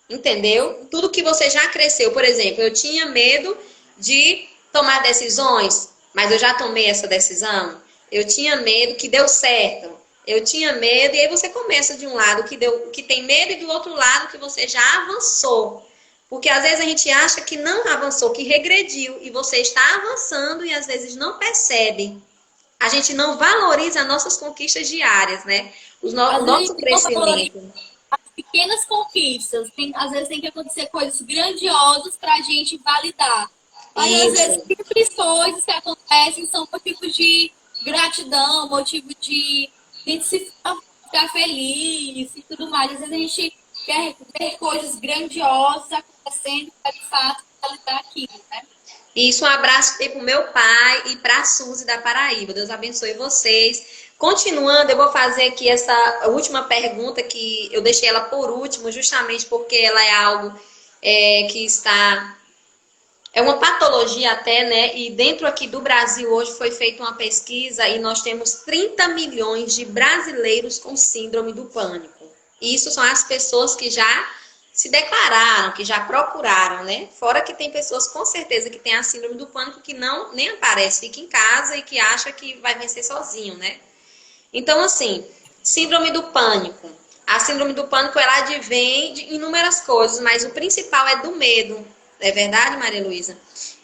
Entendeu? Tudo que você já cresceu. Por exemplo, eu tinha medo de tomar decisões, mas eu já tomei essa decisão. Eu tinha medo que deu certo. Eu tinha medo, e aí você começa de um lado que tem medo e do outro lado que você já avançou. Porque às vezes a gente acha que não avançou, que regrediu, e você está avançando e às vezes não percebe. A gente não valoriza as nossas conquistas diárias, né? O nosso crescimento. As pequenas conquistas, às vezes tem que acontecer coisas grandiosas para a gente validar. Mas às vezes simples coisas que acontecem são motivo de gratidão, motivo de a gente se ficar feliz e tudo mais. Às vezes a gente quer ver coisas grandiosas acontecendo para de fato validar aquilo, né? Isso, um abraço para o meu pai e para a Suzy da Paraíba. Deus abençoe vocês. Continuando, eu vou fazer aqui essa última pergunta, que eu deixei ela por último, justamente porque ela é algo que está... É uma patologia até, né? E dentro aqui do Brasil hoje foi feita uma pesquisa e nós temos 30 milhões de brasileiros com síndrome do pânico. E isso são as pessoas que já se declararam, que já procuraram, né? Fora que tem pessoas com certeza que têm a síndrome do pânico que não nem aparece, fica em casa e que acha que vai vencer sozinho, né? Então, assim, síndrome do pânico. A síndrome do pânico, ela advém de inúmeras coisas, mas o principal é do medo. É verdade, Maria Luísa?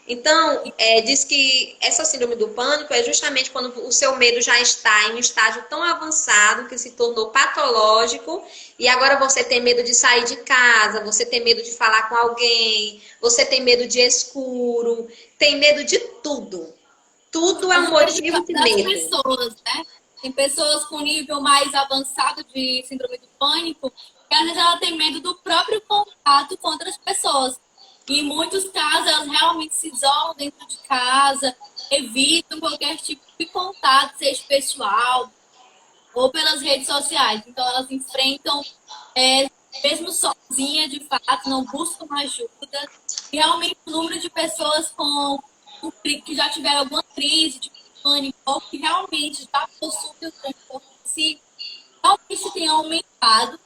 Então, diz que essa síndrome do pânico é justamente quando o seu medo já está em um estágio tão avançado que se tornou patológico e agora você tem medo de sair de casa, você tem medo de falar com alguém, você tem medo de escuro, tem medo de tudo. Tudo é um motivo de medo. Pessoas, né? Tem pessoas com nível mais avançado de síndrome do pânico que às vezes ela tem medo do próprio contato com outras pessoas. E em muitos casos, elas realmente se isolam dentro de casa, evitam qualquer tipo de contato, seja pessoal ou pelas redes sociais. Então, elas enfrentam, mesmo sozinha, de fato, não buscam ajuda. E realmente, o número de pessoas que já tiveram alguma crise de pânico ou que realmente já possuem o transtorno em si, realmente tem aumentado.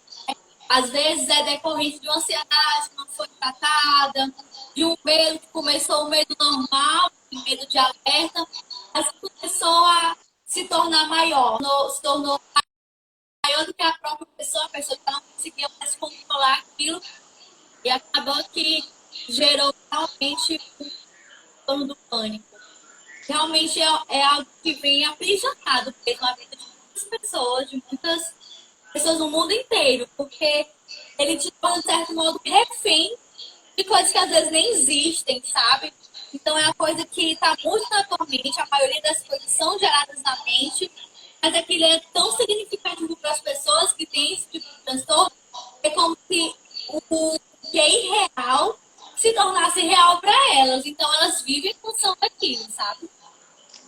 Às vezes é decorrente de uma ansiedade que não foi tratada, de um medo que começou o medo normal, um medo de alerta, mas começou a se tornar maior, se tornou maior do que a própria pessoa, a pessoa que não conseguia mais controlar aquilo, e acabou que gerou realmente um transtorno do pânico. Realmente é algo que vem aprisionado mesmo a vida de muitas pessoas no mundo inteiro, porque ele te torna, de certo modo, refém de coisas que às vezes nem existem, sabe? Então é uma coisa que está muito na tua mente, a maioria das coisas são geradas na mente, mas aquilo é tão significativo para as pessoas que têm esse tipo de transtorno, é como se o que é irreal se tornasse real para elas. Então, elas vivem em função daquilo, sabe?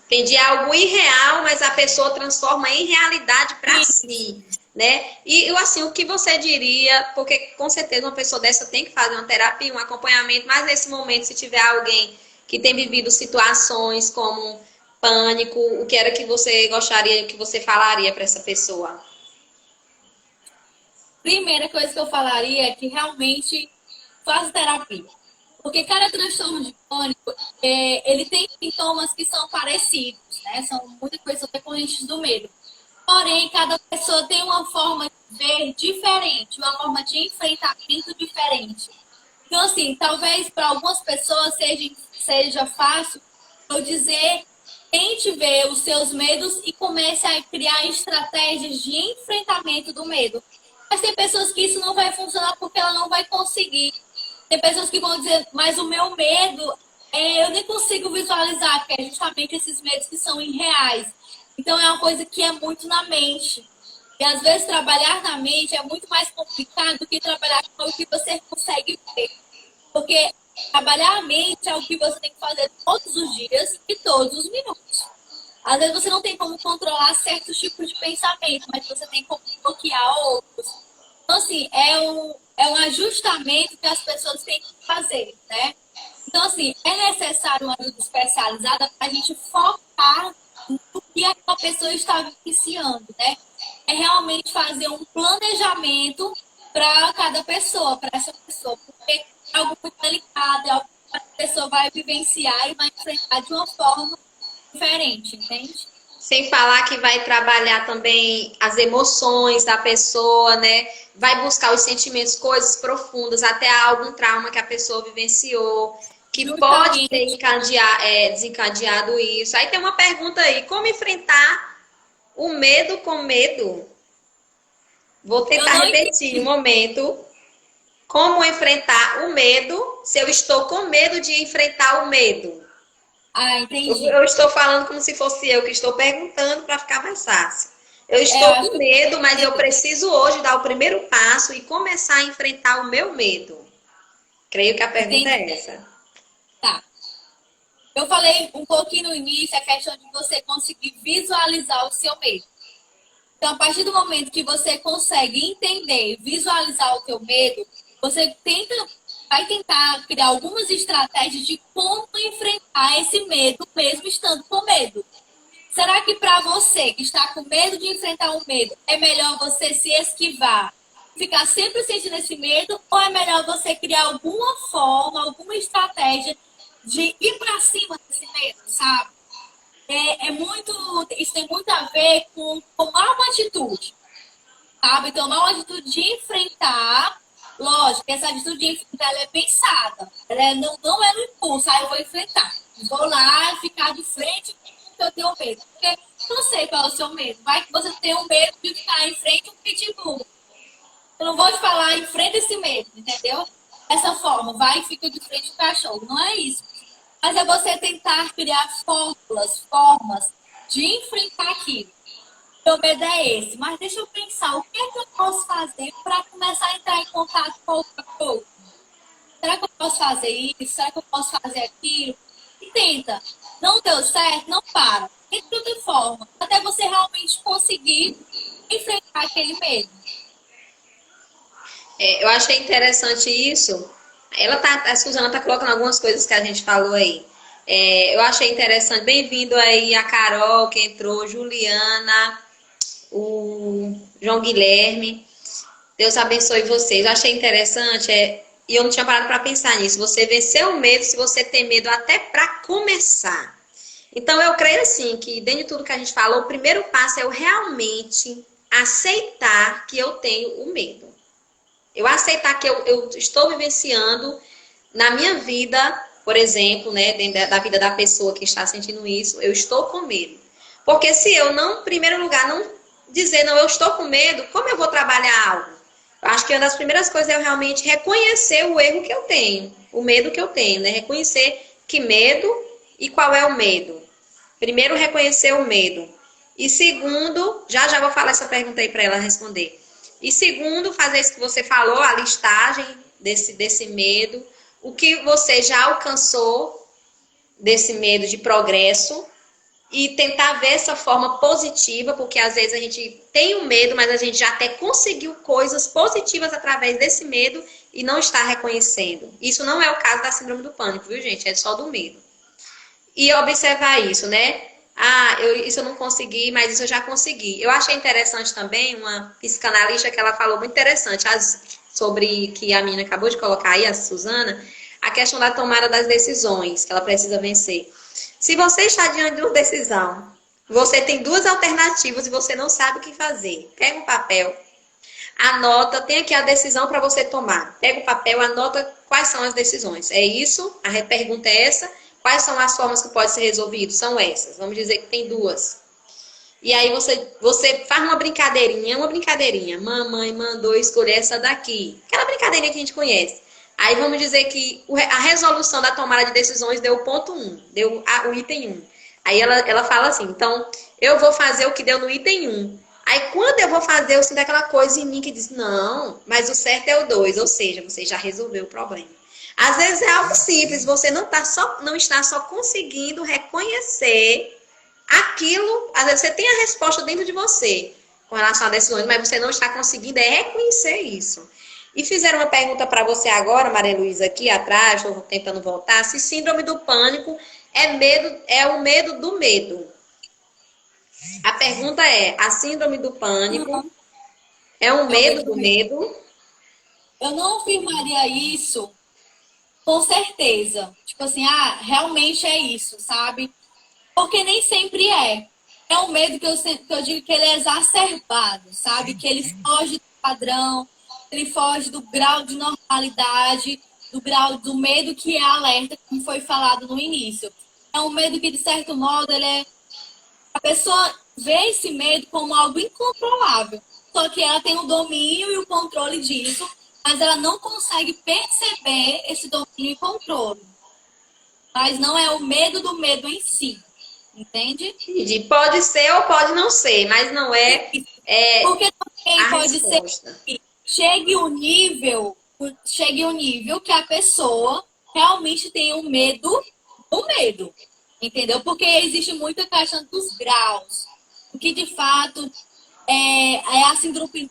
Entendi, é algo irreal, mas a pessoa transforma em realidade para Isso. si, né? E assim, o que você diria, porque com certeza uma pessoa dessa tem que fazer uma terapia, um acompanhamento, mas nesse momento, se tiver alguém que tem vivido situações como pânico, o que era que você gostaria, que você falaria para essa pessoa? Primeira coisa que eu falaria é que realmente faça terapia. Porque cada transtorno de pânico, ele tem sintomas que são parecidos, né? São muitas coisas decorrentes do medo. Porém, cada pessoa tem uma forma de ver diferente, uma forma de enfrentamento diferente. Então, assim, talvez para algumas pessoas seja fácil eu dizer, tente ver os seus medos e comece a criar estratégias de enfrentamento do medo. Mas tem pessoas que isso não vai funcionar porque ela não vai conseguir. Tem pessoas que vão dizer, mas o meu medo, eu nem consigo visualizar, que é justamente esses medos que são irreais. Então é uma coisa que é muito na mente. E às vezes trabalhar na mente é muito mais complicado do que trabalhar com o que você consegue ver. Porque trabalhar a mente é o que você tem que fazer todos os dias e todos os minutos. Às vezes você não tem como controlar certos tipos de pensamento, mas você tem como bloquear outros. Então, assim, é um ajustamento que as pessoas têm que fazer, né? Então, assim, é necessário uma ajuda especializada para a gente focar no que aquela pessoa está vivenciando, né? É realmente fazer um planejamento para cada pessoa, para essa pessoa, porque é algo muito delicado, é algo que a pessoa vai vivenciar e vai enfrentar de uma forma diferente, entende? Sem falar que vai trabalhar também as emoções da pessoa, né? Vai buscar os sentimentos, coisas profundas, até algum trauma que a pessoa vivenciou, que pode ter Justamente. desencadeado isso. Aí tem uma pergunta aí: como enfrentar o medo com medo? Vou Eu tentar não repetir um momento. Como enfrentar o medo se eu estou com medo de enfrentar o medo? entendi. Eu estou falando como se fosse eu que estou perguntando para ficar mais fácil. Eu Eu estou acho com que medo, mas eu entender. preciso hoje dar o primeiro passo e começar a enfrentar o meu medo. Creio que a pergunta Entendi. é essa. Tá. Eu falei um pouquinho no início a questão de você conseguir visualizar o seu medo. Então, a partir do momento que você consegue entender, visualizar o teu medo, você vai tentar criar algumas estratégias de como enfrentar esse medo, mesmo estando com medo. Será que para você que está com medo de enfrentar o medo, é melhor você se esquivar, ficar sempre sentindo esse medo, ou é melhor você criar alguma forma, alguma estratégia de ir para cima desse medo, sabe? Isso tem muito a ver com tomar uma atitude, sabe? Tomar uma atitude de enfrentar. Lógico, essa atitude de enfrentar ela é pensada. Não é no impulso, eu vou enfrentar. Vou lá ficar de frente com o que eu tenho medo. Porque não sei qual é o seu medo. Vai que você tem um medo de ficar em frente a um pitbull. Eu não vou te falar, enfrenta esse medo, entendeu? Dessa forma, vai e fica de frente ao cachorro. Não é isso. Mas é você tentar criar formas de enfrentar aquilo. Meu medo é esse, mas deixa eu pensar, o que é que eu posso fazer para começar a entrar em contato com o outro? Será que eu posso fazer isso? Será que eu posso fazer aquilo? E tenta. Não deu certo? Não para. Tenta de outra forma, até você realmente conseguir enfrentar aquele medo. Eu achei interessante isso. A Suzana tá colocando algumas coisas que a gente falou aí. Eu achei interessante. Bem-vindo aí a Carol, que entrou, Juliana, o João Guilherme. Deus abençoe vocês. Eu achei interessante, e eu não tinha parado para pensar nisso. Você venceu o medo se você tem medo até para começar. Então eu creio assim que dentro de tudo que a gente falou, o primeiro passo é eu realmente aceitar que eu tenho o medo. Eu aceitar que eu estou vivenciando na minha vida, por exemplo, né, dentro da vida da pessoa que está sentindo isso, eu estou com medo. Porque se eu não, em primeiro lugar, não dizer, não, eu estou com medo, como eu vou trabalhar algo? Eu acho que uma das primeiras coisas é eu realmente reconhecer o erro que eu tenho, o medo que eu tenho, né? Reconhecer que medo e qual é o medo. Primeiro, reconhecer o medo. E segundo, já já vou falar essa pergunta aí para ela responder. E segundo, fazer isso que você falou, a listagem desse medo, o que você já alcançou desse medo de progresso e tentar ver essa forma positiva, porque às vezes a gente tem o medo, mas a gente já até conseguiu coisas positivas através desse medo e não está reconhecendo. Isso não é o caso da síndrome do pânico, viu, gente? É só do medo. E observar isso, né? Isso eu não consegui, mas isso eu já consegui. Eu achei interessante também uma psicanalista que ela falou muito interessante sobre que a menina acabou de colocar aí, a Suzana, a questão da tomada das decisões que ela precisa vencer. Se você está diante de uma decisão, você tem duas alternativas e você não sabe o que fazer. Pega um papel, anota, tem aqui a decisão para você tomar. Pega o papel, anota quais são as decisões. É isso? A pergunta é essa. Quais são as formas que pode ser resolvido? São essas. Vamos dizer que tem duas. E aí você faz uma brincadeirinha. Mamãe mandou escolher essa daqui. Aquela brincadeirinha que a gente conhece. Aí vamos dizer que a resolução da tomada de decisões deu o ponto 1, deu o item 1. Aí ela fala assim, então eu vou fazer o que deu no item 1. Aí quando eu vou fazer, eu sinto aquela coisa em mim que diz, não, mas o certo é o 2, ou seja, você já resolveu o problema. Às vezes é algo simples, você não está só conseguindo reconhecer aquilo, às vezes você tem a resposta dentro de você com relação a decisões, mas você não está conseguindo reconhecer isso. E fizeram uma pergunta para você agora, Maria Luísa, aqui atrás, estou tentando voltar, se síndrome do pânico é o medo do medo. A pergunta é, a síndrome do pânico é um medo do medo? Eu não afirmaria isso com certeza. Tipo assim, realmente é isso, sabe? Porque nem sempre é. É um medo que eu digo que ele é exacerbado, sabe? Que ele foge do padrão, ele foge do grau de normalidade, do grau do medo que é alerta, como foi falado no início. É um medo que, de certo modo, a pessoa vê esse medo como algo incontrolável. Só que ela tem o domínio e o controle disso, mas ela não consegue perceber esse domínio e controle. Mas não é o medo do medo em si. Entende? Pode ser ou pode não ser, mas não é, porque também pode resposta. Ser que chegue um nível que a pessoa realmente tenha um medo do medo. Entendeu? Porque existe muita questão dos graus. O que de fato é a síndrome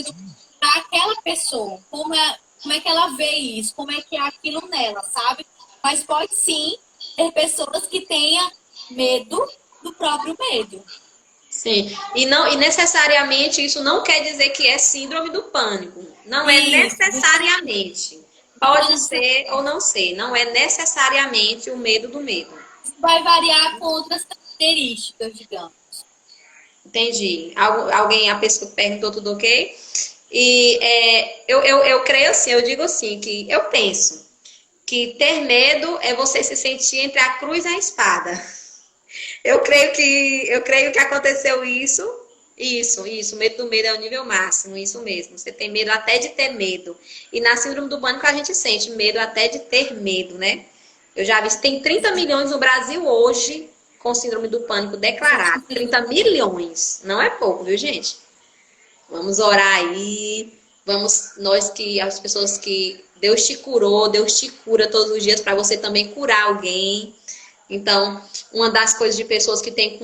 do para aquela pessoa. Como é que ela vê isso? Como é que é aquilo nela, sabe? Mas pode sim ter pessoas que tenham medo do próprio medo. Sim, e necessariamente isso não quer dizer que é síndrome do pânico. Não é necessariamente. Pode ser ou não ser. Não é necessariamente o medo do medo. Vai variar com outras características, digamos. Entendi. A pessoa perguntou tudo ok? E eu creio assim, eu digo assim, que eu penso que ter medo é você se sentir entre a cruz e a espada. Eu creio que aconteceu isso, medo do medo é o nível máximo, isso mesmo. Você tem medo até de ter medo. E na síndrome do pânico a gente sente medo até de ter medo, né? Eu já vi, tem 30 milhões no Brasil hoje com síndrome do pânico declarado. 30 milhões, não é pouco, viu, gente? Vamos orar aí, as pessoas que Deus te curou, Deus te cura todos os dias para você também curar alguém. Então, uma das coisas de pessoas que tem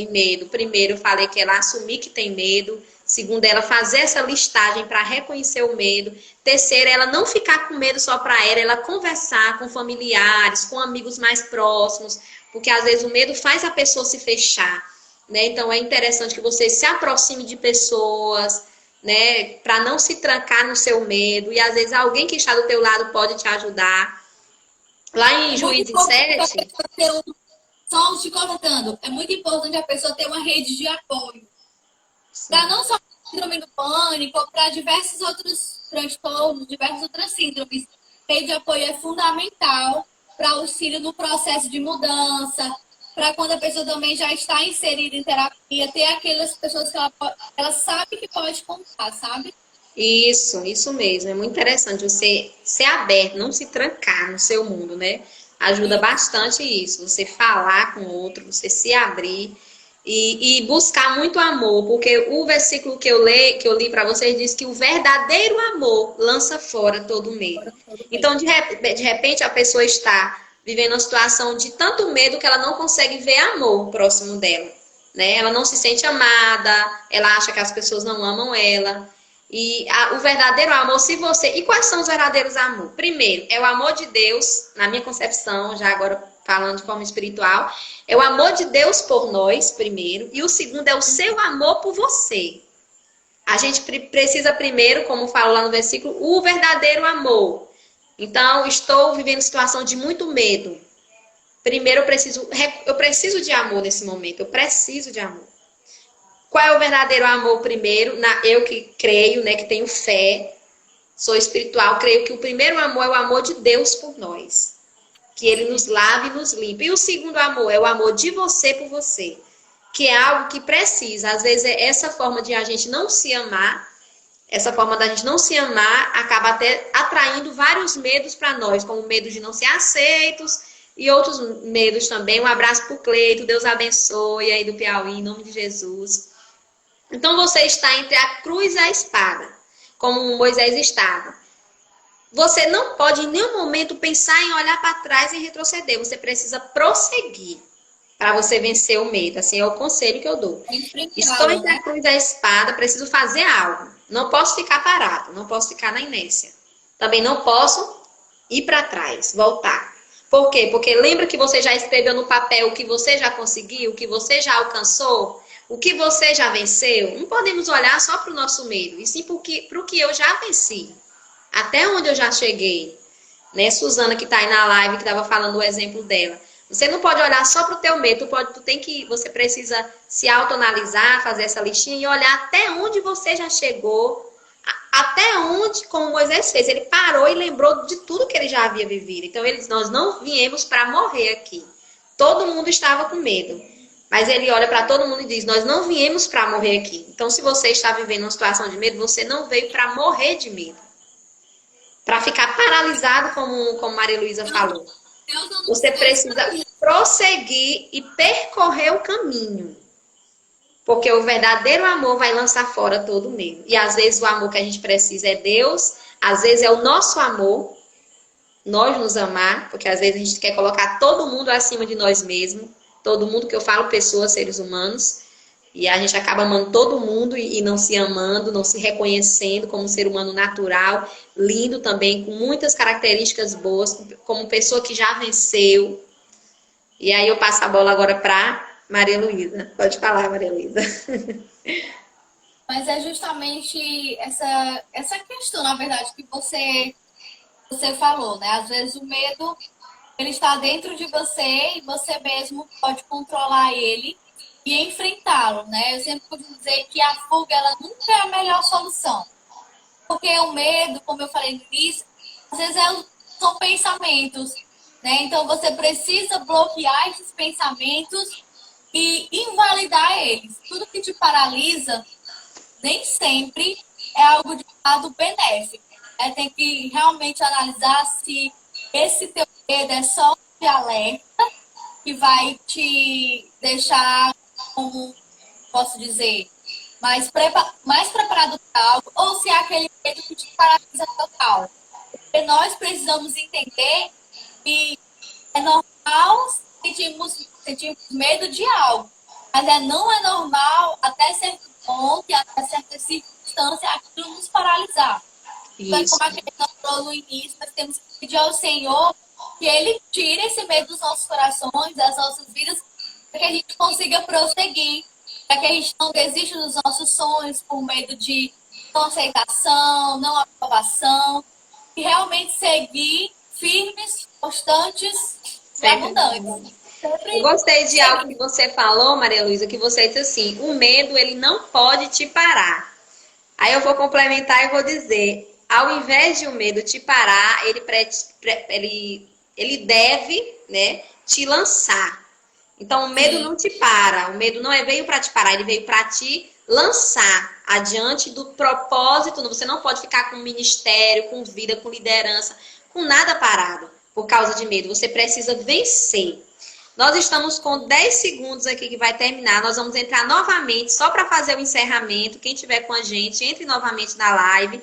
medo, primeiro eu falei que ela assumir que tem medo, segundo ela fazer essa listagem para reconhecer o medo, terceiro ela não ficar com medo só para ela conversar com familiares, com amigos mais próximos, porque às vezes o medo faz a pessoa se fechar, né? Então é interessante que você se aproxime de pessoas, né, para não se trancar no seu medo, e às vezes alguém que está do teu lado pode te ajudar. Lá em Juízes 7... Só te colocando, é muito importante a pessoa ter uma rede de apoio. Para não só síndrome do pânico, para diversos outros transtornos, diversas outras síndromes. Rede de apoio é fundamental para auxílio no processo de mudança, para quando a pessoa também já está inserida em terapia, ter aquelas pessoas que ela sabe que pode contar, sabe? Isso mesmo. É muito interessante você ser aberto, não se trancar no seu mundo, né? Ajuda bastante isso. Você falar com o outro, você se abrir. e buscar muito amor, porque o versículo que eu li para vocês diz que o verdadeiro amor lança fora todo medo. Então, de repente, a pessoa está vivendo uma situação de tanto medo que ela não consegue ver amor próximo dela, né? Ela não se sente amada, ela acha que as pessoas não amam ela. E o verdadeiro amor, se você... E quais são os verdadeiros amor? Primeiro, é o amor de Deus, na minha concepção, já agora falando de forma espiritual, é o amor de Deus por nós, primeiro, e o segundo é o seu amor por você. A gente precisa primeiro, como falo lá no versículo, o verdadeiro amor. Então, estou vivendo situação de muito medo. Primeiro, eu preciso de amor nesse momento, eu preciso de amor. Qual é o verdadeiro amor primeiro? Eu que creio, né, que tenho fé, sou espiritual, creio que o primeiro amor é o amor de Deus por nós. Que ele nos lave e nos limpe. E o segundo amor é o amor de você por você, que é algo que precisa. Às vezes, essa forma de a gente não se amar, essa forma da gente não se amar, acaba até atraindo vários medos para nós, como o medo de não ser aceitos e outros medos também. Um abraço para o Cleito, Deus abençoe aí do Piauí, em nome de Jesus. Então, você está entre a cruz e a espada, como Moisés estava. Você não pode em nenhum momento pensar em olhar para trás e retroceder. Você precisa prosseguir para você vencer o medo. Assim é o conselho que eu dou. Estou entre a cruz e a espada, preciso fazer algo. Não posso ficar parado, não posso ficar na inércia. Também não posso ir para trás, voltar. Por quê? Porque lembra que você já escreveu no papel o que você já conseguiu, o que você já alcançou, o que você já venceu? Não podemos olhar só para o nosso medo, e sim para o que eu já venci. Até onde eu já cheguei, né? Suzana que está aí na live, que estava falando o exemplo dela. Você não pode olhar só para o teu medo, você precisa se autoanalisar, fazer essa listinha e olhar até onde você já chegou, até onde, como Moisés fez, ele parou e lembrou de tudo que ele já havia vivido. Então, nós não viemos para morrer aqui. Todo mundo estava com medo. Mas ele olha para todo mundo e diz, nós não viemos para morrer aqui. Então, se você está vivendo uma situação de medo, você não veio para morrer de medo. Para ficar paralisado, como Maria Luísa falou. Você precisa prosseguir e percorrer o caminho. Porque o verdadeiro amor vai lançar fora todo o medo. E às vezes o amor que a gente precisa é Deus, às vezes é o nosso amor, nós nos amar, porque às vezes a gente quer colocar todo mundo acima de nós mesmos. Todo mundo que eu falo, pessoas, seres humanos. E a gente acaba amando todo mundo e não se amando, não se reconhecendo como um ser humano natural, lindo também, com muitas características boas, como pessoa que já venceu. E aí eu passo a bola agora para Maria Luísa. Pode falar, Maria Luísa. Mas é justamente essa questão, na verdade, que você falou, né? Às vezes o medo, ele está dentro de você e você mesmo pode controlar ele e enfrentá-lo, né? Eu sempre costumo dizer que a fuga, ela nunca é a melhor solução. Porque o medo, como eu falei no início, às vezes são pensamentos, né? Então você precisa bloquear esses pensamentos e invalidar eles. Tudo que te paralisa nem sempre é algo de lado benéfico. Né? Tem que realmente analisar se esse teu medo é só de alerta que vai te deixar, como posso dizer, mais preparado para algo, ou se é aquele medo que te paralisa total. Porque nós precisamos entender que é normal sentirmos medo de algo, mas não é normal até certo ponto e até certa circunstância aquilo nos paralisar. Então, como a gente falou no início, nós temos que pedir ao Senhor que Ele tire esse medo dos nossos corações, das nossas vidas, para que a gente consiga prosseguir, para que a gente não desista dos nossos sonhos por medo de não aceitação, não aprovação, e realmente seguir firmes, constantes e abundantes. Eu gostei de algo que você falou, Maria Luísa, que você disse assim, o medo, ele não pode te parar. Aí eu vou complementar e vou dizer, ao invés de o medo te parar, ele deve, né, te lançar. Então, o medo não te para. O medo não veio para te parar, ele veio para te lançar adiante do propósito. Você não pode ficar com ministério, com vida, com liderança, com nada parado por causa de medo. Você precisa vencer. Nós estamos com 10 segundos aqui que vai terminar. Nós vamos entrar novamente só para fazer o encerramento. Quem estiver com a gente, entre novamente na live.